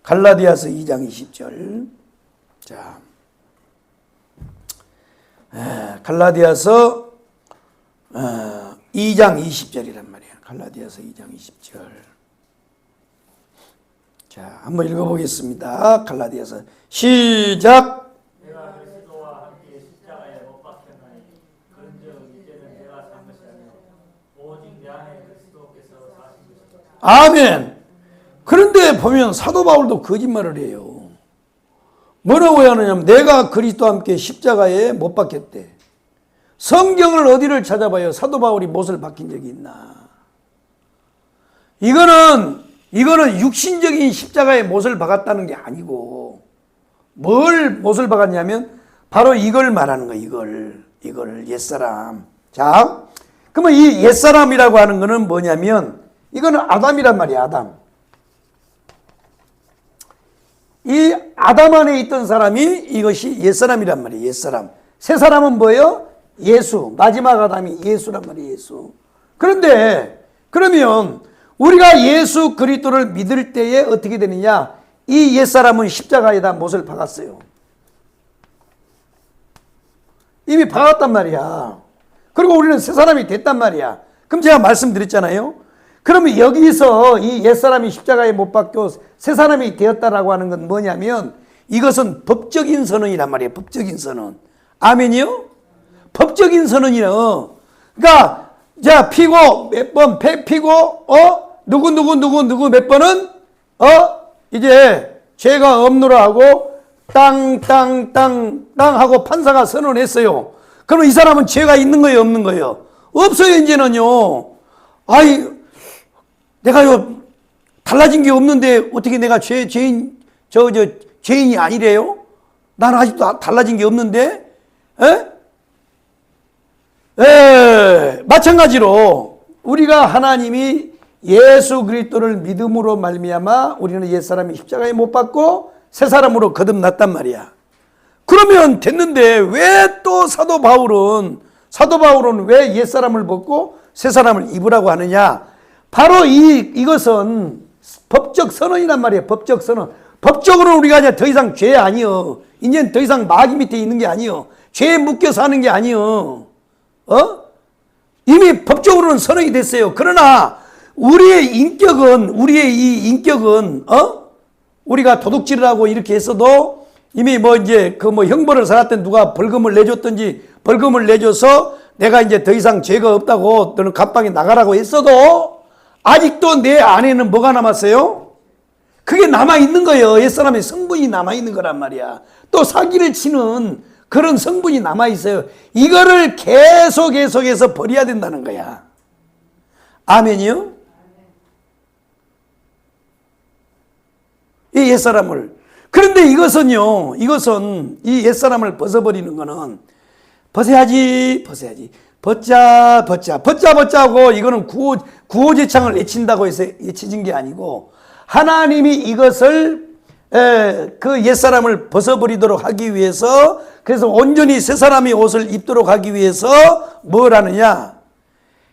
갈라디아서 2장 20절. 자, 갈라디아서 2장 20절이란 말이에요. 갈라디아서 2장 20절. 자, 한번 읽어보겠습니다. 갈라디아서 시작. 내가 그리스도와 함께 십자가에 못 박혔나니 그런즉 이제는 내가 산 것이 아니라 오직 내 안에 그리스도께서 사신 것이다. 아멘. 그런데 보면 사도 바울도 거짓말을 해요. 뭐라고 하느냐면 내가 그리스도와 함께 십자가에 못 박혔대. 성경을 어디를 찾아봐요? 사도 바울이 못을 박힌 적이 있나? 이거는 육신적인 십자가에 못을 박았다는 게 아니고, 뭘 못을 박았냐면 바로 이걸 말하는 거예요. 이걸 옛사람. 자, 그러면 이 옛사람이라고 하는 거는 뭐냐면 이거는 아담이란 말이야. 아담. 이 아담 안에 있던 사람이 이것이 옛사람이란 말이에요. 옛사람. 새 사람은 뭐예요? 예수. 마지막 아담이 예수란 말이에요. 예수. 그런데 그러면 우리가 예수 그리스도를 믿을 때에 어떻게 되느냐? 이 옛사람은 십자가에다 못을 박았어요. 이미 박았단 말이야. 그리고 우리는 새 사람이 됐단 말이야. 그럼 제가 말씀드렸잖아요. 그러면 여기서 이 옛사람이 십자가에 못 박혀 새 사람이 되었다라고 하는 건 뭐냐면 이것은 법적인 선언이란 말이에요. 법적인 선언. 아멘이요? 법적인 선언이요. 그러니까 자, 피고 몇 번 피고 누구 몇 번은 이제 죄가 없노라 하고 땅 하고 판사가 선언했어요. 그럼 이 사람은 죄가 있는 거예요, 없는 거예요? 없어요. 이제는요. 아이, 내가요 달라진 게 없는데 어떻게 내가 죄인이 아니래요? 나는 아직도 달라진 게 없는데? 마찬가지로 우리가 하나님이 예수 그리스도를 믿음으로 말미암아 우리는 옛사람이 십자가에 못 박고 새 사람으로 거듭났단 말이야. 그러면 됐는데 왜 또 사도 바울은 왜 옛사람을 벗고 새 사람을 입으라고 하느냐? 바로 이것은 법적 선언이란 말이에요. 법적 선언. 법적으로 우리가 이제 더 이상 죄 아니요. 이제는 더 이상 마귀 밑에 있는 게 아니요. 죄에 묶여 사는 게 아니요. 이미 법적으로는 선언이 됐어요. 그러나 우리의 인격은 우리가 도둑질을 하고 이렇게 했어도 이미 이제 형벌을 살았던 누가 벌금을 내줬든지 벌금을 내줘서 내가 이제 더 이상 죄가 없다고 너는 감방에 나가라고 했어도 아직도 내 안에는 뭐가 남았어요? 그게 남아있는 거예요. 옛사람의 성분이 남아있는 거란 말이야. 또 사기를 치는 그런 성분이 남아있어요. 이거를 계속해서 버려야 된다는 거야. 아멘이요? 이 옛사람을. 그런데 이것은 이 옛사람을 벗어버리는 거는 벗어야지. 벗자 하고 이거는 구호제창을 외친다고 해서 외쳐진 게 아니고 하나님이 이것을 그 옛사람을 벗어버리도록 하기 위해서 그래서 온전히 새 사람의 옷을 입도록 하기 위해서 뭘 하느냐?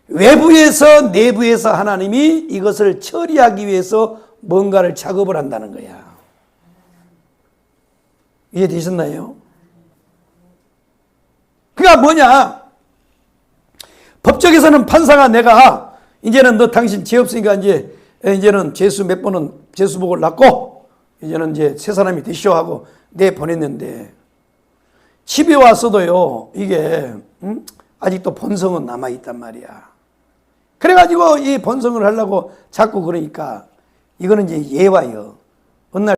외부에서 내부에서 하나님이 이것을 처리하기 위해서 뭔가를 작업을 한다는 거야. 이해되셨나요? 그러니까 뭐냐? 법적에서는 판사가 내가 이제는 너 당신 죄 없으니까 이제는 죄수 몇 번은 죄수복을 놨고 이제는 이제 새 사람이 되시오 하고 내보냈는데 집에 왔어도요 이게 아직도 본성은 남아있단 말이야. 그래가지고 이 본성을 하려고 자꾸 그러니까 이거는 이제 예와요. 어느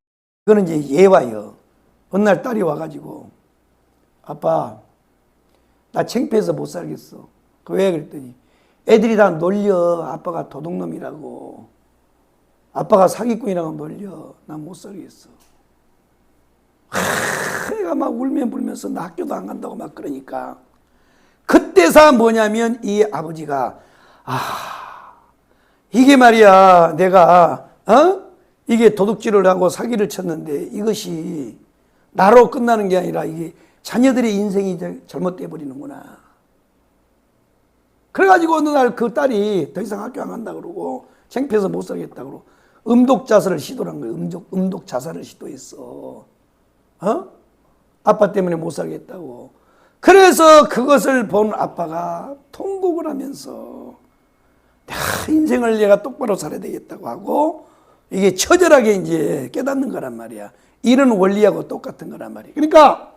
날 딸이 와가지고 아빠 나 창피해서 못 살겠어. 왜 그랬더니 애들이 다 놀려. 아빠가 도둑놈이라고. 아빠가 사기꾼이라고 놀려. 난 못 살겠어. 애가 막 울면 불면서 나 학교도 안 간다고 막 그러니까 그때서 뭐냐면 이 아버지가 이게 말이야 내가 이게 도둑질을 하고 사기를 쳤는데 이것이 나로 끝나는 게 아니라 이게 자녀들의 인생이 잘못돼 버리는구나. 그래가지고 어느 날 그 딸이 더 이상 학교 안 간다 그러고 창피해서 못 살겠다 그러고 음독 자살을 시도한 거예요. 음독 자살을 시도했어. 아빠 때문에 못 살겠다고. 그래서 그것을 본 아빠가 통곡을 하면서 인생을 얘가 똑바로 살아야 되겠다고 하고 이게 처절하게 이제 깨닫는 거란 말이야. 이런 원리하고 똑같은 거란 말이야. 그러니까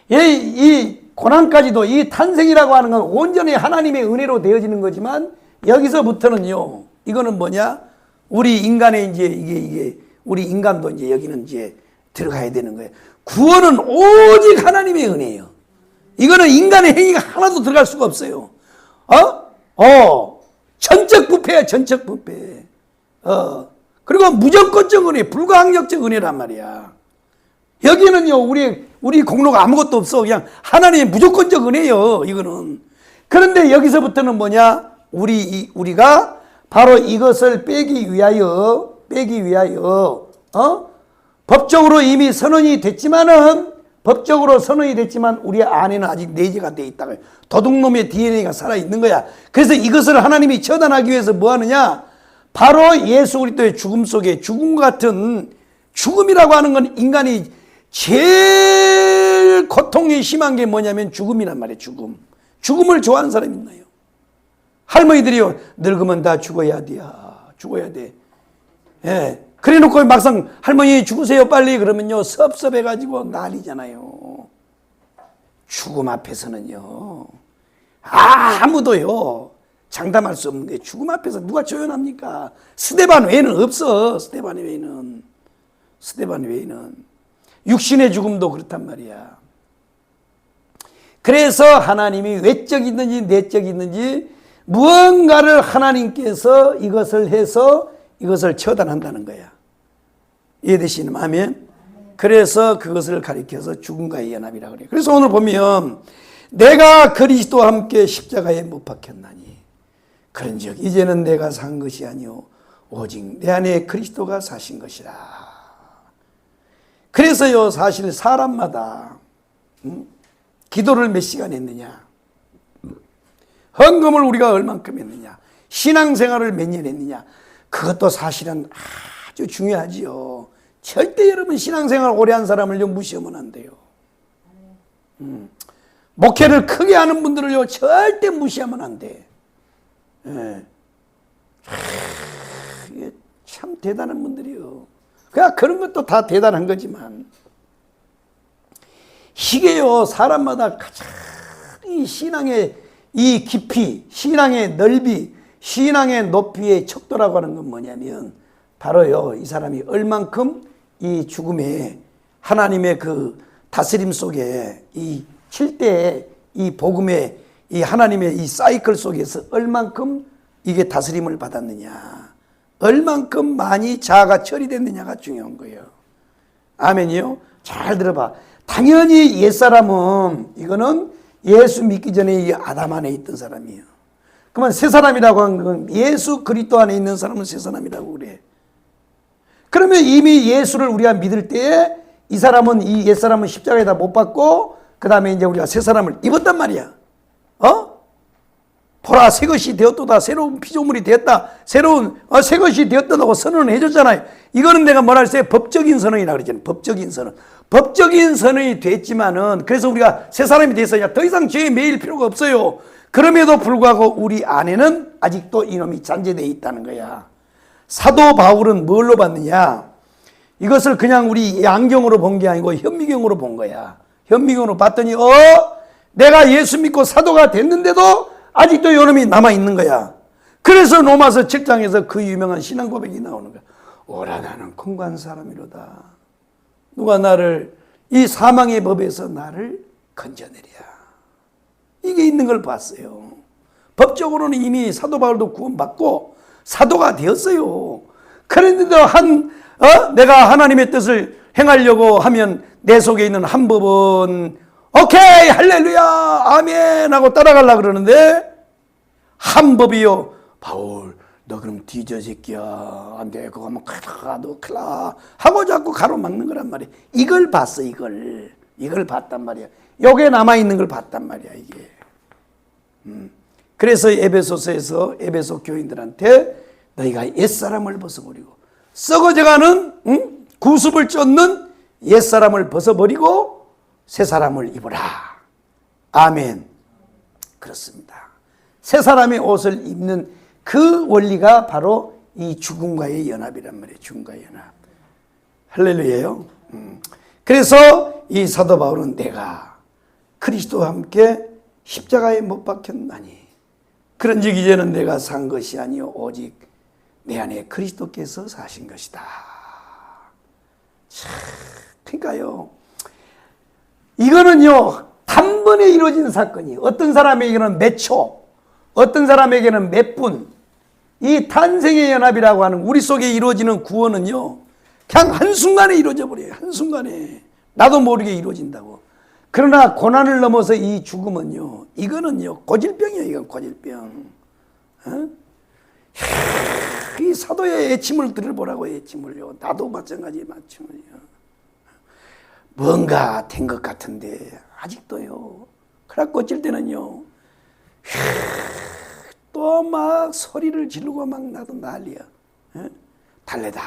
이 고난까지도 이 탄생이라고 하는 건 온전히 하나님의 은혜로 되어지는 거지만 여기서부터는요. 이거는 뭐냐? 우리 인간의 이제 이게 우리 인간도 이제 여기는 이제 들어가야 되는 거예요. 구원은 오직 하나님의 은혜예요. 이거는 인간의 행위가 하나도 들어갈 수가 없어요. 전적 부패야, 전적 부패. 그리고 무조건적 은혜, 불가항력적 은혜란 말이야. 여기는요, 우리 공로가 아무것도 없어. 그냥 하나님의 무조건적 은혜요, 이거는. 그런데 여기서부터는 뭐냐? 우리가 바로 이것을 빼기 위하여, 법적으로 이미 선언이 됐지만 우리 안에는 아직 내재가 돼 있다고요. 도둑놈의 DNA가 살아있는 거야. 그래서 이것을 하나님이 처단하기 위해서 뭐 하느냐? 바로 예수 그리스도의 죽음 속에 죽음 같은 죽음이라고 하는 건 인간이 제일 고통이 심한 게 뭐냐면 죽음이란 말이에요. 죽음을 좋아하는 사람이 있나요? 할머니들이요, 늙으면 다 죽어야 돼. 예. 그래 놓고 막상 할머니 죽으세요 빨리 그러면요 섭섭해가지고 난리잖아요. 죽음 앞에서는요 아무도요 장담할 수 없는 게 죽음 앞에서 누가 조연합니까? 스데반 외에는 없어. 스데반 외에는 육신의 죽음도 그렇단 말이야. 그래서 하나님이 외적 있는지 내적 있는지 무언가를 하나님께서 이것을 해서 이것을 처단한다는 거야. 이해되시는 아멘? 그래서 그것을 가리켜서 죽음과의 연합이라고 그래요. 그래서 오늘 보면 내가 그리스도와 함께 십자가에 못 박혔나니 그런즉 이제는 내가 산 것이 아니오 오직 내 안에 그리스도가 사신 것이라. 그래서요 사실 사람마다 기도를 몇 시간 했느냐 헌금을 우리가 얼만큼 했느냐, 신앙생활을 몇 년 했느냐, 그것도 사실은 아주 중요하지요. 절대 여러분 신앙생활 오래 한 사람을요 무시하면 안 돼요. 목회를 크게 하는 분들을요 절대 무시하면 안 돼. 예. 이게 참 대단한 분들이요. 그냥 그런 것도 다 대단한 거지만 이게요 사람마다 가장 이 신앙의 이 깊이, 신앙의 넓이, 신앙의 높이의 척도라고 하는 건 뭐냐면 바로요 이 사람이 얼만큼 이 죽음에 하나님의 그 다스림 속에 이 7대의 이 복음의 이 하나님의 이 사이클 속에서 얼만큼 이게 다스림을 받았느냐, 얼만큼 많이 자아가 처리됐느냐가 중요한 거예요. 아멘이요? 잘 들어봐. 당연히 옛사람은 이거는 예수 믿기 전에 이 아담 안에 있던 사람이에요. 그러면 새 사람이라고 하는 건 예수 그리스도 안에 있는 사람은 새 사람이라고 그래. 그러면 이미 예수를 우리가 믿을 때에 이 사람은 이 옛사람은 십자가에다 못 박고 그 다음에 이제 우리가 새 사람을 입었단 말이야. 보라 새 것이 되었도다. 새로운 피조물이 되었다. 새로운 새 것이 되었다고 선언을 해줬잖아요. 이거는 내가 뭐라 했어요? 법적인 선언이라고 그랬잖아요. 법적인 선언. 법적인 선언이 됐지만은 그래서 우리가 새 사람이 됐어야 더 이상 죄에 매일 필요가 없어요. 그럼에도 불구하고 우리 안에는 아직도 이놈이 잔재되어 있다는 거야. 사도 바울은 뭘로 봤느냐? 이것을 그냥 우리 양경으로 본 게 아니고 현미경으로 본 거야. 현미경으로 봤더니 내가 예수 믿고 사도가 됐는데도 아직도 이놈이 남아있는 거야. 그래서 로마서 7장에서 그 유명한 신앙 고백이 나오는 거야. 오라 나는 공고한 사람이로다. 누가 나를 이 사망의 법에서 나를 건져내랴. 이게 있는 걸 봤어요. 법적으로는 이미 사도 바울도 구원받고 사도가 되었어요. 그런데도 내가 하나님의 뜻을 행하려고 하면 내 속에 있는 한 법은 오케이 할렐루야 아멘 하고 따라가려고 그러는데 한 법이요. 바울 너 그럼 뒤져 새끼야. 안 돼. 그거 하면 너 큰일 나. 하고 자꾸 가로막는 거란 말이야. 이걸 봤어. 이걸 봤단 말이야. 여기에 남아있는 걸 봤단 말이야 이게. 그래서 에베소서에서 에베소 교인들한테 너희가 옛사람을 벗어버리고 썩어져가는 구습을 쫓는 옛사람을 벗어버리고 새사람을 입으라. 아멘. 그렇습니다. 새사람의 옷을 입는 그 원리가 바로 이 죽음과의 연합이란 말이에요. 죽음과의 연합. 할렐루야요. 그래서 이 사도 바울은 내가 그리스도와 함께 십자가에 못 박혔나니 그런즉 이제는 내가 산 것이 아니요 오직 내 안에 그리스도께서 사신 것이다. 그러니까요. 이거는요. 단번에 이루어진 사건이 어떤 사람에게는 몇 초, 어떤 사람에게는 몇 분. 이 탄생의 연합이라고 하는 우리 속에 이루어지는 구원은요. 그냥 한순간에 이루어져 버려요. 한순간에. 나도 모르게 이루어진다고. 그러나 고난을 넘어서 이 죽음은요. 이거는요. 고질병이에요. 이건 고질병. 이 사도의 애침을 들어보라고 애침을요. 나도 마찬가지에 마찬가지예요. 뭔가 된 것 같은데 아직도요. 그래갖고 어쩔 때는요. 또 막 소리를 지르고 막 나도 난리야. 달래다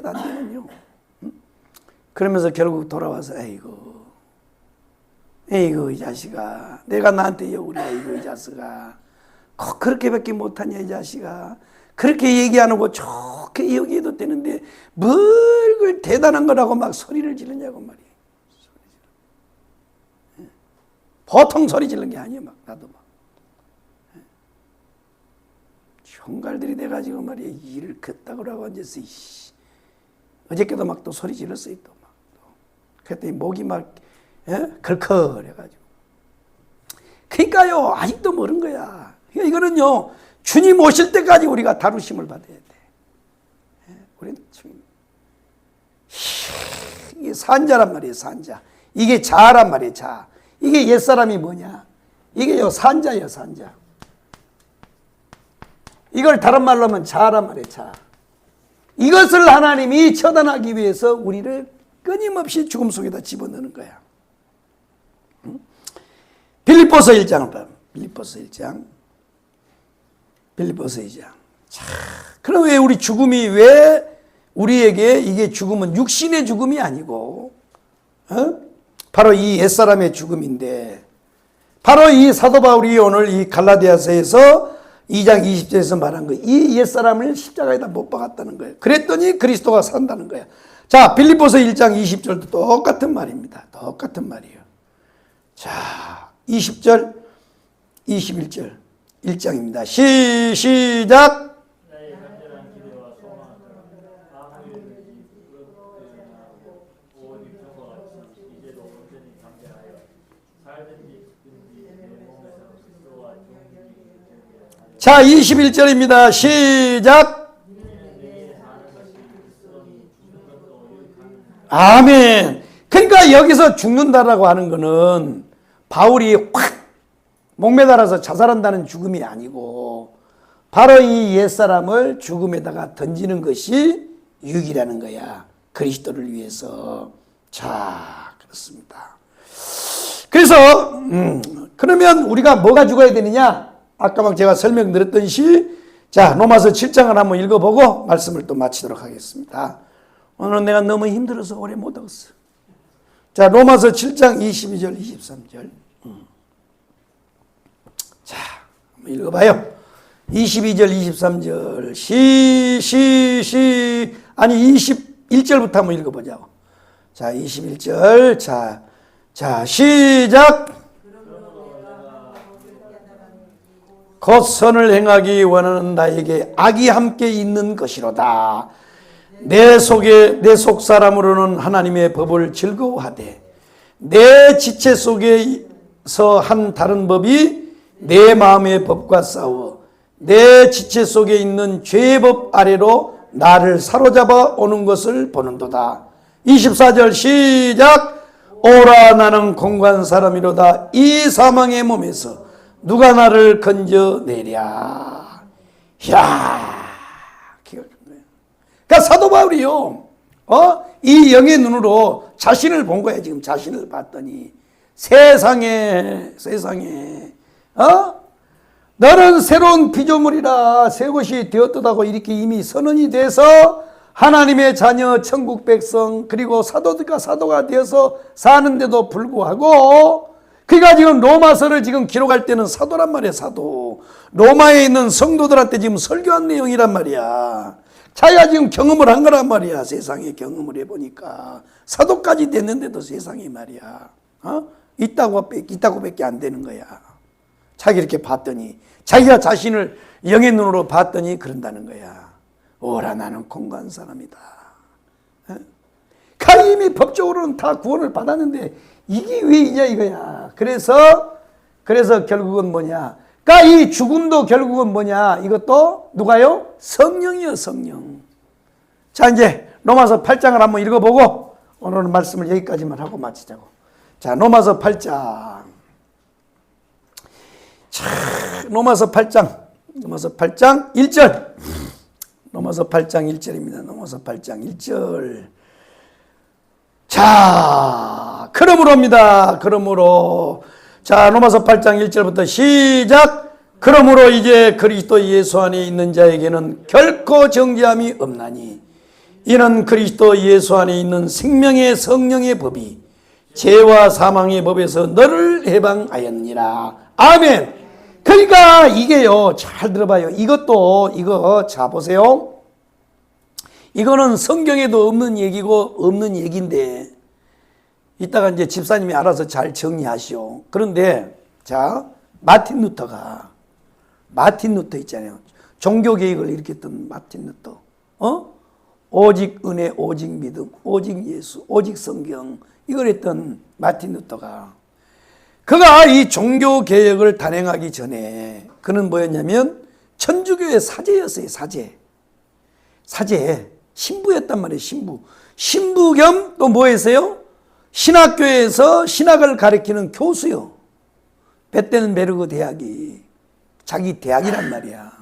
안 되면요. 그러면서 결국 돌아와서 에이구 이 자식아 내가 나한테 욕을 해. 에이구 이 자식아 꼭 그렇게밖에 못하냐 이 자식아. 그렇게 얘기 안 하고 좋게 얘기해도 되는데 뭘 그걸 대단한 거라고 막 소리를 지르냐고 말이에요. 보통 소리 지르는 게 아니에요. 막 나도 막 총갈들이 돼가지고 말이에요. 일을 그따구로 하고 앉아서 어저께도 막 또 소리 질렀어요. 또 막 그랬더니 목이 막 걸컬해가지고. 그러니까요 아직도 모르는 거야. 그러니까 이거는요 주님 오실 때까지 우리가 다루심을 받아야 돼. 우리는 이게 산자란 말이에요. 산자. 이게 자란 말이에요. 자. 이게 옛사람이 뭐냐? 이게요 산자예요. 산자. 이걸 다른 말로 하면 자란 말이에요. 자. 이것을 하나님이 처단하기 위해서 우리를 끊임없이 죽음 속에다 집어넣는 거야. 빌립보서 1장을 봐요. 빌립보서 1장. 빌립보서 2장. 자, 그럼 왜 우리 죽음이 왜 우리에게 이게 죽음은 육신의 죽음이 아니고 바로 이 옛사람의 죽음인데 바로 이 사도 바울이 오늘 이 갈라디아서에서 2장 20절에서 말한 거예요. 이 옛사람을 십자가에다 못 박았다는 거예요. 그랬더니 그리스도가 산다는 거예요. 자, 빌립보서 1장 20절도 똑같은 말입니다. 똑같은 말이에요. 자, 20절, 21절 1장입니다. 시작. 나의 간절한 기대와 소망은 아무 일든지 부끄럽고 오직 저와 같이 이제도 온전히 담대하여 살든지 죽든지 내 몸에서 그리스도와 종이 되게 하려. 자, 21절입니다. 시작. 이는 내게 사는 것이 그리스도니 죽는 것도 유익하는. 아멘. 그러니까 여기서 죽는다라고 하는 거는 바울이 확 목매달아서 자살한다는 죽음이 아니고 바로 이 옛사람을 죽음에다가 던지는 것이 유익이라는 거야. 그리스도를 위해서. 자, 그렇습니다. 그래서 그러면 우리가 뭐가 죽어야 되느냐? 아까 막 제가 설명드렸듯이 자, 로마서 7장을 한번 읽어보고 말씀을 또 마치도록 하겠습니다. 오늘은 내가 너무 힘들어서 오래 못 하겠어. 자, 로마서 7장 22절 23절 자, 한번 읽어봐요. 22절 23절 아니 21절부터 한번 읽어보자고. 자, 21절 자 시작. 곧 선을 행하기 원하는 나에게 악이 함께 있는 것이로다. 내 속 사람으로는 하나님의 법을 즐거워하되 내 지체 속에서 한 다른 법이 내 마음의 법과 싸워 내 지체 속에 있는 죄의 법 아래로 나를 사로잡아 오는 것을 보는도다. 24절 시작. 오라 나는 공고한 사람이로다. 이 사망의 몸에서 누가 나를 건져내랴. 이야, 기가 막히네. 그러니까 사도 바울이요, 이 영의 눈으로 자신을 본 거야. 지금 자신을 봤더니 세상에 너는 새로운 피조물이라 새 것이 되었다고 이렇게 이미 선언이 돼서 하나님의 자녀 천국 백성 그리고 사도가 되어서 사는데도 불구하고 그러니까 지금 로마서를 지금 기록할 때는 사도란 말이야. 사도 로마에 있는 성도들한테 지금 설교한 내용이란 말이야. 자기가 지금 경험을 한 거란 말이야. 세상에 경험을 해보니까 사도까지 됐는데도 세상에 말이야 있다고밖에 안 되는 거야. 자기 이렇게 봤더니 자기가 자신을 영의 눈으로 봤더니 그런다는 거야. 오라 나는 공고한 사람이다. 이미 법적으로는 다 구원을 받았는데 이게 왜 이냐 이거야. 그래서 결국은 뭐냐. 그러니까 이 죽음도 결국은 뭐냐. 이것도 누가요? 성령이요, 성령. 자, 이제 로마서 8장을 한번 읽어보고 오늘은 말씀을 여기까지만 하고 마치자고. 자, 로마서 8장. 자, 로마서 8장 1절. 로마서 8장 1절입니다. 로마서 8장 1절. 자, 그러므로입니다. 자, 로마서 8장 1절부터 시작. 그러므로 이제 그리스도 예수 안에 있는 자에게는 결코 정죄함이 없나니 이는 그리스도 예수 안에 있는 생명의 성령의 법이 죄와 사망의 법에서 너를 해방하였니라. 아멘. 그러니까 이게요, 잘 들어봐요. 이거 자 보세요. 이거는 성경에도 없는 얘기고 없는 얘기인데 이따가 이제 집사님이 알아서 잘 정리하시오. 그런데 자, 마틴 루터 있잖아요. 종교 개혁을 일으켰던 마틴 루터. 오직 은혜, 오직 믿음, 오직 예수, 오직 성경 이걸 했던 마틴 루터가 그가 이 종교 개혁을 단행하기 전에 그는 뭐였냐면 천주교의 사제였어요. 사제 신부였단 말이에요. 신부 겸 또 뭐 했어요? 신학교에서 신학을 가르치는 교수요. 베텐베르그 대학이 자기 대학이란 말이야.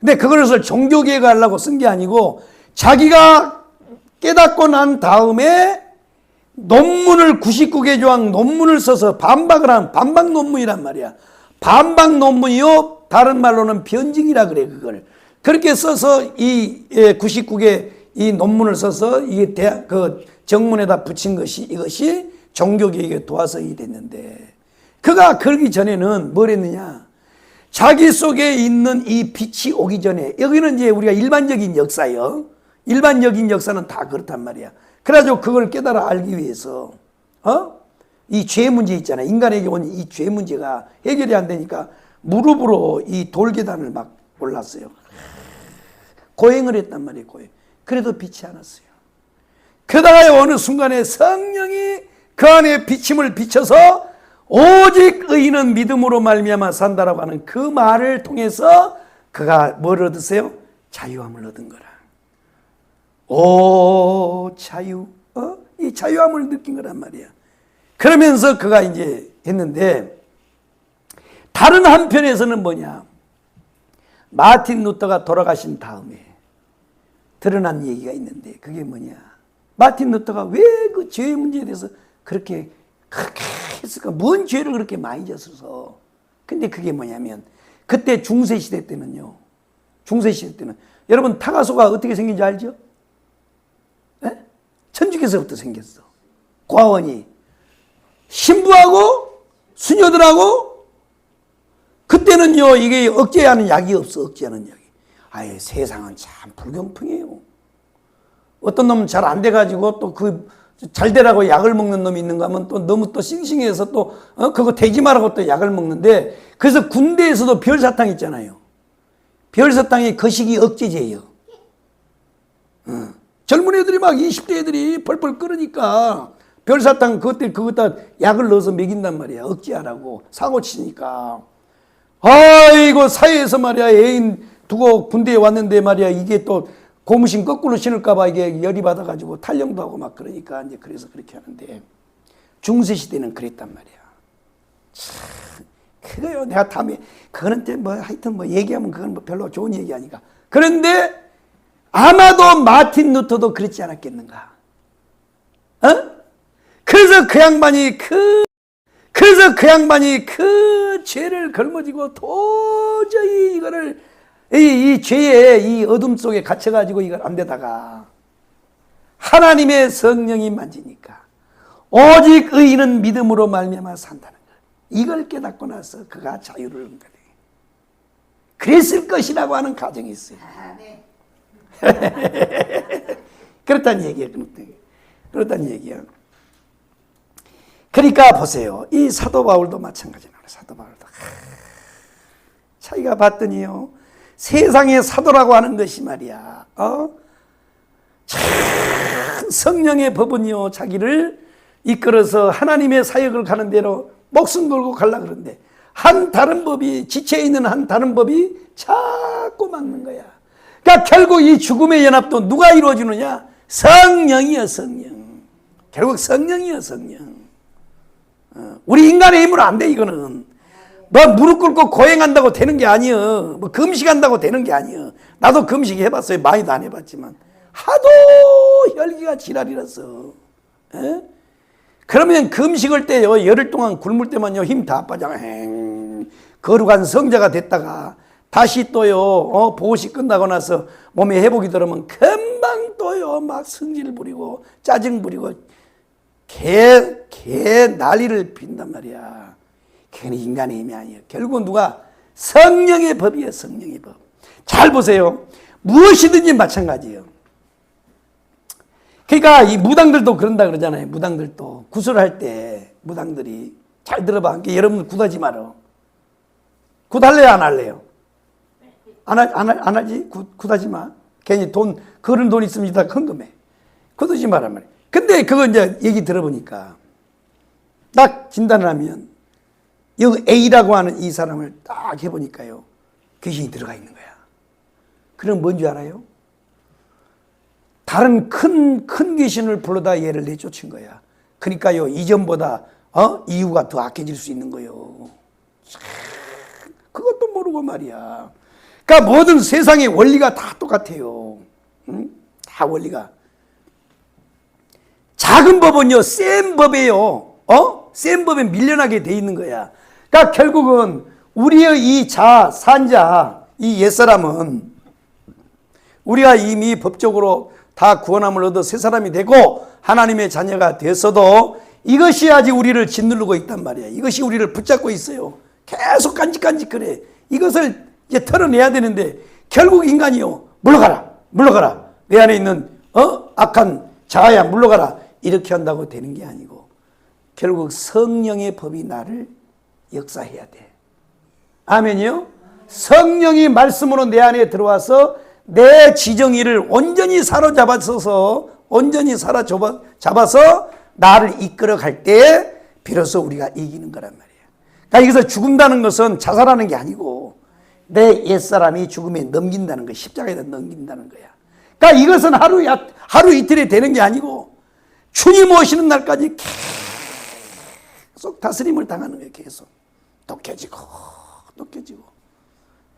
근데 그것을 종교개혁을 하려고 쓴 게 아니고 자기가 깨닫고 난 다음에 논문을 99개 조항 논문을 써서 반박을 한 반박 논문이란 말이야. 반박 논문이요. 다른 말로는 변증이라 그래, 그걸. 그렇게 써서 이 99개 이 논문을 써서 이게 그 정문에다 붙인 것이 이것이 종교개혁에 도화서이 됐는데, 그가 그러기 전에는 뭘 했느냐? 자기 속에 있는 이 빛이 오기 전에, 여기는 이제 우리가 일반적인 역사요. 일반적인 역사는 다 그렇단 말이야. 그래가지고 그걸 깨달아 알기 위해서, 이 죄 문제 있잖아요. 인간에게 온 이 죄 문제가 해결이 안 되니까 무릎으로 이 돌계단을 막 올랐어요. 고행을 했단 말이에요, 고행. 그래도 빛이 안 왔어요. 그러다가 어느 순간에 성령이 그 안에 비침을 비춰서 오직 의인은 믿음으로 말미암아 산다라고 하는 그 말을 통해서 그가 뭘 얻으세요? 자유함을 얻은 거라. 오, 자유. 이 자유함을 느낀 거란 말이야. 그러면서 그가 이제 했는데, 다른 한편에서는 뭐냐? 마틴 루터가 돌아가신 다음에 드러난 얘기가 있는데, 그게 뭐냐? 마틴 루터가 왜 그 죄의 문제에 대해서 그렇게 했을까? 뭔 죄를 그렇게 많이 졌어서. 근데 그게 뭐냐면, 그때 중세시대 때는요, 중세시대 때는, 여러분 타가소가 어떻게 생긴지 알죠? 네? 천주교에서부터 생겼어. 과원이 신부하고 수녀들하고, 그때는요 이게 억제하는 약이 없어. 억제하는 약이. 아예 세상은 참 불공평해요. 어떤 놈은 잘 안 돼가지고 또 그 잘 되라고 약을 먹는 놈이 있는가 하면 또 너무 또 싱싱해서 또 그거 되지 말라고 또 약을 먹는데, 그래서 군대에서도 별사탕 있잖아요. 별사탕이 거시기 억제제예요. 젊은 애들이 막 20대 애들이 펄펄 끓으니까 별사탕 그것다 약을 넣어서 먹인단 말이야. 억제하라고. 사고 치니까. 아이고 사회에서 말이야, 애인 두고 군대에 왔는데 말이야, 이게 또 고무신 거꾸로 신을까봐 이게 열이 받아가지고 탈영도 하고 막 그러니까 이제 그래서 그렇게 하는데, 중세시대는 그랬단 말이야. 참, 그거요. 내가 다음에, 그거는 뭐 하여튼 뭐 얘기하면 그건 뭐 별로 좋은 얘기 아니까. 그런데 아마도 마틴 루터도 그렇지 않았겠는가? 그래서 그 양반이 그 죄를 걸머지고 도저히 이거를 이 죄의 이 어둠 속에 갇혀가지고 이걸 안 되다가 하나님의 성령이 만지니까 오직 의인은 믿음으로 말미암아 산다는 것, 이걸 깨닫고 나서 그가 자유를 얻은 거예요. 그랬을 것이라고 하는 가정이 있어요. 그렇다는 얘기예요. 그렇다는 얘기야. 그러니까 보세요. 이 사도 바울도 마찬가지예요. 사도 바울도 자기가 봤더니요, 세상의 사도라고 하는 것이 말이야, 참 성령의 법은요 자기를 이끌어서 하나님의 사역을 가는 대로 목숨 걸고 가려고 그러는데, 한 다른 법이, 지체에 있는 한 다른 법이 자꾸 막는 거야. 그러니까 결국 이 죽음의 연합도 누가 이루어주느냐? 성령이여, 성령. 결국 성령이여, 성령. 우리 인간의 힘으로 안 돼. 이거는 뭐 무릎 꿇고 고행한다고 되는 게 아니여. 뭐 금식한다고 되는 게 아니여. 나도 금식 해봤어요. 많이도 안 해봤지만 하도 혈기가 지랄이라서. 그러면 금식을 때요, 열흘 동안 굶을 때만요 힘 다 빠져. 거룩한 성자가 됐다가 다시 또요 보호식 끝나고 나서 몸에 회복이 들어오면 금방 또요 막 성질 부리고 짜증 부리고 개 난리를 핀단 말이야. 그건 인간의 힘이 아니에요. 결국은 누가? 성령의 법이에요. 성령의 법. 잘 보세요. 무엇이든지 마찬가지예요. 그러니까 이 무당들도 그런다 그러잖아요. 무당들도 구슬할 때 무당들이, 잘 들어봐. 그러니까 여러분 굿하지 마라. 굿할래요? 안 할래요? 안 하지? 굿하지 마. 괜히 그런 돈 있으면 다 헌금해. 굿하지 마란 말이에요. 근데 그거 이제 얘기 들어보니까 딱 진단을 하면 여기 A라고 하는 이 사람을 딱 해보니까요, 귀신이 들어가 있는 거야. 그럼 뭔지 알아요? 다른 큰 귀신을 불러다 얘를 내쫓은 거야. 그러니까요, 이전보다 이유가 더 악해질 수 있는 거예요. 그것도 모르고 말이야. 그러니까 모든 세상의 원리가 다 똑같아요. 응? 다 원리가. 작은 법은요, 센 법이에요. 센 법에 밀려나게 돼 있는 거야. 그러니까 결국은 우리의 이 산자, 이 옛사람은 우리가 이미 법적으로 다 구원함을 얻어 새 사람이 되고 하나님의 자녀가 됐어도 이것이 아직 우리를 짓누르고 있단 말이야. 이것이 우리를 붙잡고 있어요. 계속 간직간직 그래. 이것을 이제 털어내야 되는데 결국 인간이요. 물러가라. 내 안에 있는 악한 자아야 물러가라. 이렇게 한다고 되는 게 아니고 결국 성령의 법이 나를 역사해야 돼. 아멘이요? 성령이 말씀으로 내 안에 들어와서 내 지정의를 온전히 사로잡아서 나를 이끌어 갈 때 비로소 우리가 이기는 거란 말이에요. 그러니까 여기서 죽는다는 것은 자살하는 게 아니고 내 옛사람이 죽음에 넘긴다는 거야. 십자가에다 넘긴다는 거야. 그러니까 이것은 하루 이틀에 되는 게 아니고 주님 오시는 날까지 계속 다스림을 당하는 거예요. 계속 독해지고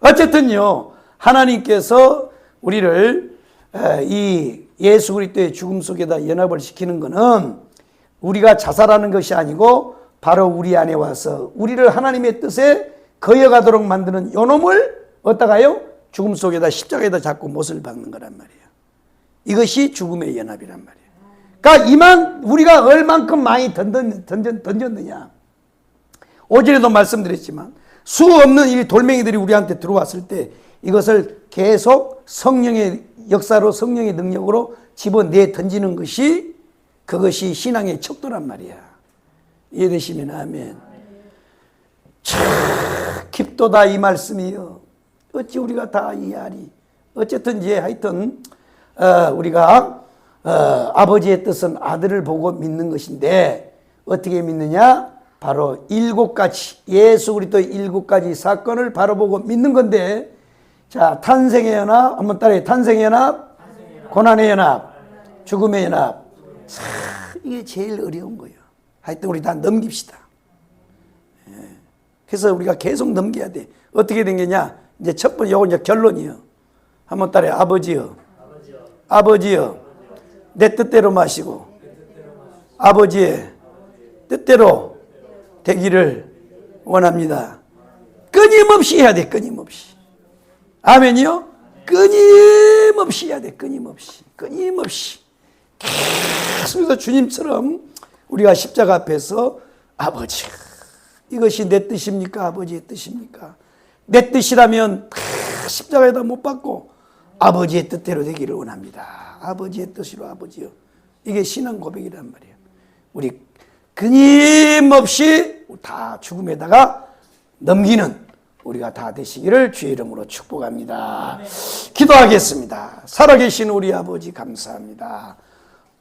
어쨌든요, 하나님께서 우리를 이 예수 그리스도의 죽음 속에다 연합을 시키는 것은 우리가 자살하는 것이 아니고 바로 우리 안에 와서 우리를 하나님의 뜻에 거여가도록 만드는 요놈을 어디다가요? 죽음 속에다 십자가에다 잡고 못을 박는 거란 말이에요. 이것이 죽음의 연합이란 말이에요. 그러니까 우리가 얼만큼 많이 던졌느냐. 오전에도 말씀드렸지만 수 없는 이 돌멩이들이 우리한테 들어왔을 때 이것을 계속 성령의 역사로 성령의 능력으로 집어내 던지는 것이 그것이 신앙의 척도란 말이야. 이해되시면 아멘. 참 깊도다 이 말씀이요. 어찌 우리가 다 이해하리. 어쨌든 이제 하여튼 우리가 아버지의 뜻은 아들을 보고 믿는 것인데 어떻게 믿느냐? 바로 7가지 예수 그리스도의 7가지 사건을 바로 보고 믿는 건데, 자, 탄생의 연합 한번 따라해. 탄생의 연합, 고난의 연합, 죽음의 연합. 이게 제일 어려운 거예요. 하여튼 우리 다 넘깁시다. 그래서 우리가 계속 넘겨야 돼. 어떻게 된 게냐? 이제 첫 번째 요거 이제 결론이요. 한번 따라해. 아버지여 내 뜻대로 마시고 아버지의 뜻대로 되기를 원합니다. 끊임없이 해야 돼. 끊임없이. 아멘이요? 끊임없이 해야 돼. 끊임없이. 계속해서 주님처럼 우리가 십자가 앞에서 아버지, 이것이 내 뜻입니까? 아버지의 뜻입니까? 내 뜻이라면 십자가에다 못 박고 아버지의 뜻대로 되기를 원합니다. 아버지의 뜻으로 아버지요. 이게 신앙 고백이란 말이에요. 우리 끊임없이 다 죽음에다가 넘기는 우리가 다 되시기를 주의 이름으로 축복합니다. 기도하겠습니다. 살아계신 우리 아버지 감사합니다.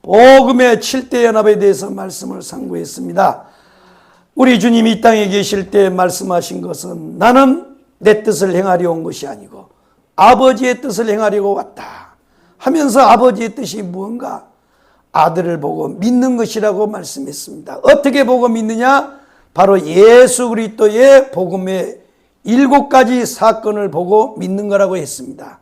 복음의 7대 연합에 대해서 말씀을 상고했습니다. 우리 주님이 이 땅에 계실 때 말씀하신 것은 나는 내 뜻을 행하려 온 것이 아니고 아버지의 뜻을 행하려고 왔다 하면서 아버지의 뜻이 무언가? 아들을 보고 믿는 것이라고 말씀했습니다. 어떻게 보고 믿느냐? 바로 예수 그리스도의 복음의 7가지 사건을 보고 믿는 거라고 했습니다.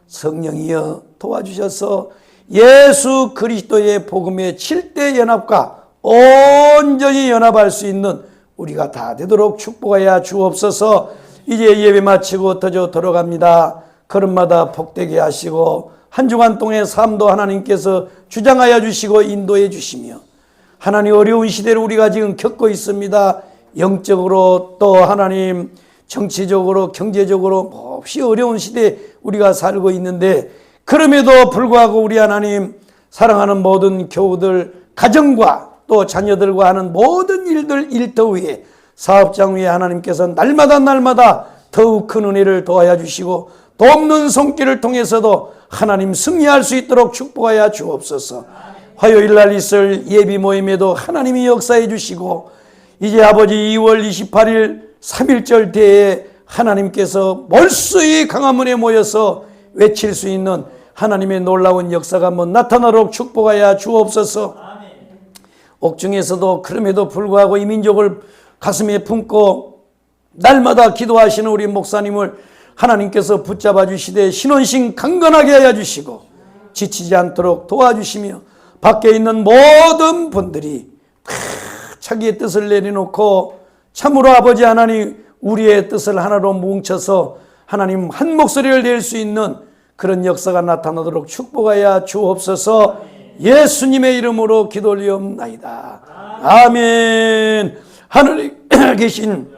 성령이여 도와주셔서 예수 그리스도의 복음의 7대 연합과 온전히 연합할 수 있는 우리가 다 되도록 축복하여 주옵소서. 이제 예배 마치고 터져 돌아갑니다. 걸음마다 복되게 하시고 한 주간 동의 삶도 하나님께서 주장하여 주시고 인도해 주시며 하나님 어려운 시대를 우리가 지금 겪고 있습니다. 영적으로 또 하나님 정치적으로 경제적으로 몹시 어려운 시대에 우리가 살고 있는데 그럼에도 불구하고 우리 하나님 사랑하는 모든 교우들 가정과 또 자녀들과 하는 모든 일터 위에 사업장 위에 하나님께서 날마다 더욱 큰 은혜를 도와야 주시고 돕는 손길을 통해서도 하나님 승리할 수 있도록 축복하여 주옵소서. 화요일 날 있을 예비 모임에도 하나님이 역사해 주시고 이제 아버지 2월 28일 3.1절 대에 하나님께서 몰수히 강화문에 모여서 외칠 수 있는 하나님의 놀라운 역사가 한번 나타나도록 축복하여 주옵소서. 옥중에서도 그럼에도 불구하고 이 민족을 가슴에 품고 날마다 기도하시는 우리 목사님을 하나님께서 붙잡아 주시되 신원심 강건하게 하여 주시고 지치지 않도록 도와주시며 밖에 있는 모든 분들이 자기의 뜻을 내려놓고 참으로 아버지 하나님 우리의 뜻을 하나로 뭉쳐서 하나님 한 목소리를 낼 수 있는 그런 역사가 나타나도록 축복하여 주옵소서. 예수님의 이름으로 기도 올리옵나이다. 아멘. 하늘에 계신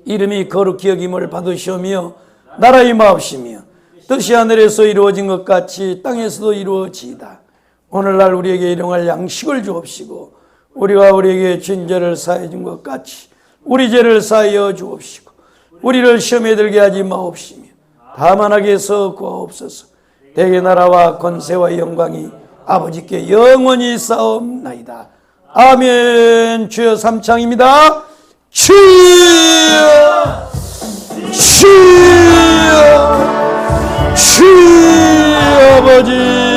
이름이 거룩히 여김을 받으시오며 나라의 마옵시며 뜻이 하늘에서 이루어진 것 같이 땅에서도 이루어지이다. 오늘날 우리에게 일용할 양식을 주옵시고 우리가 우리에게 진 죄를 사해 준 것 같이 우리 죄를 사하여 주옵시고 우리를 시험에 들게 하지 마옵시며 다만 악에서 구하옵소서. 대개 나라와 권세와 영광이 아버지께 영원히 싸움나이다. 아멘. 주여 삼창입니다. 주여 주여 주여 아버지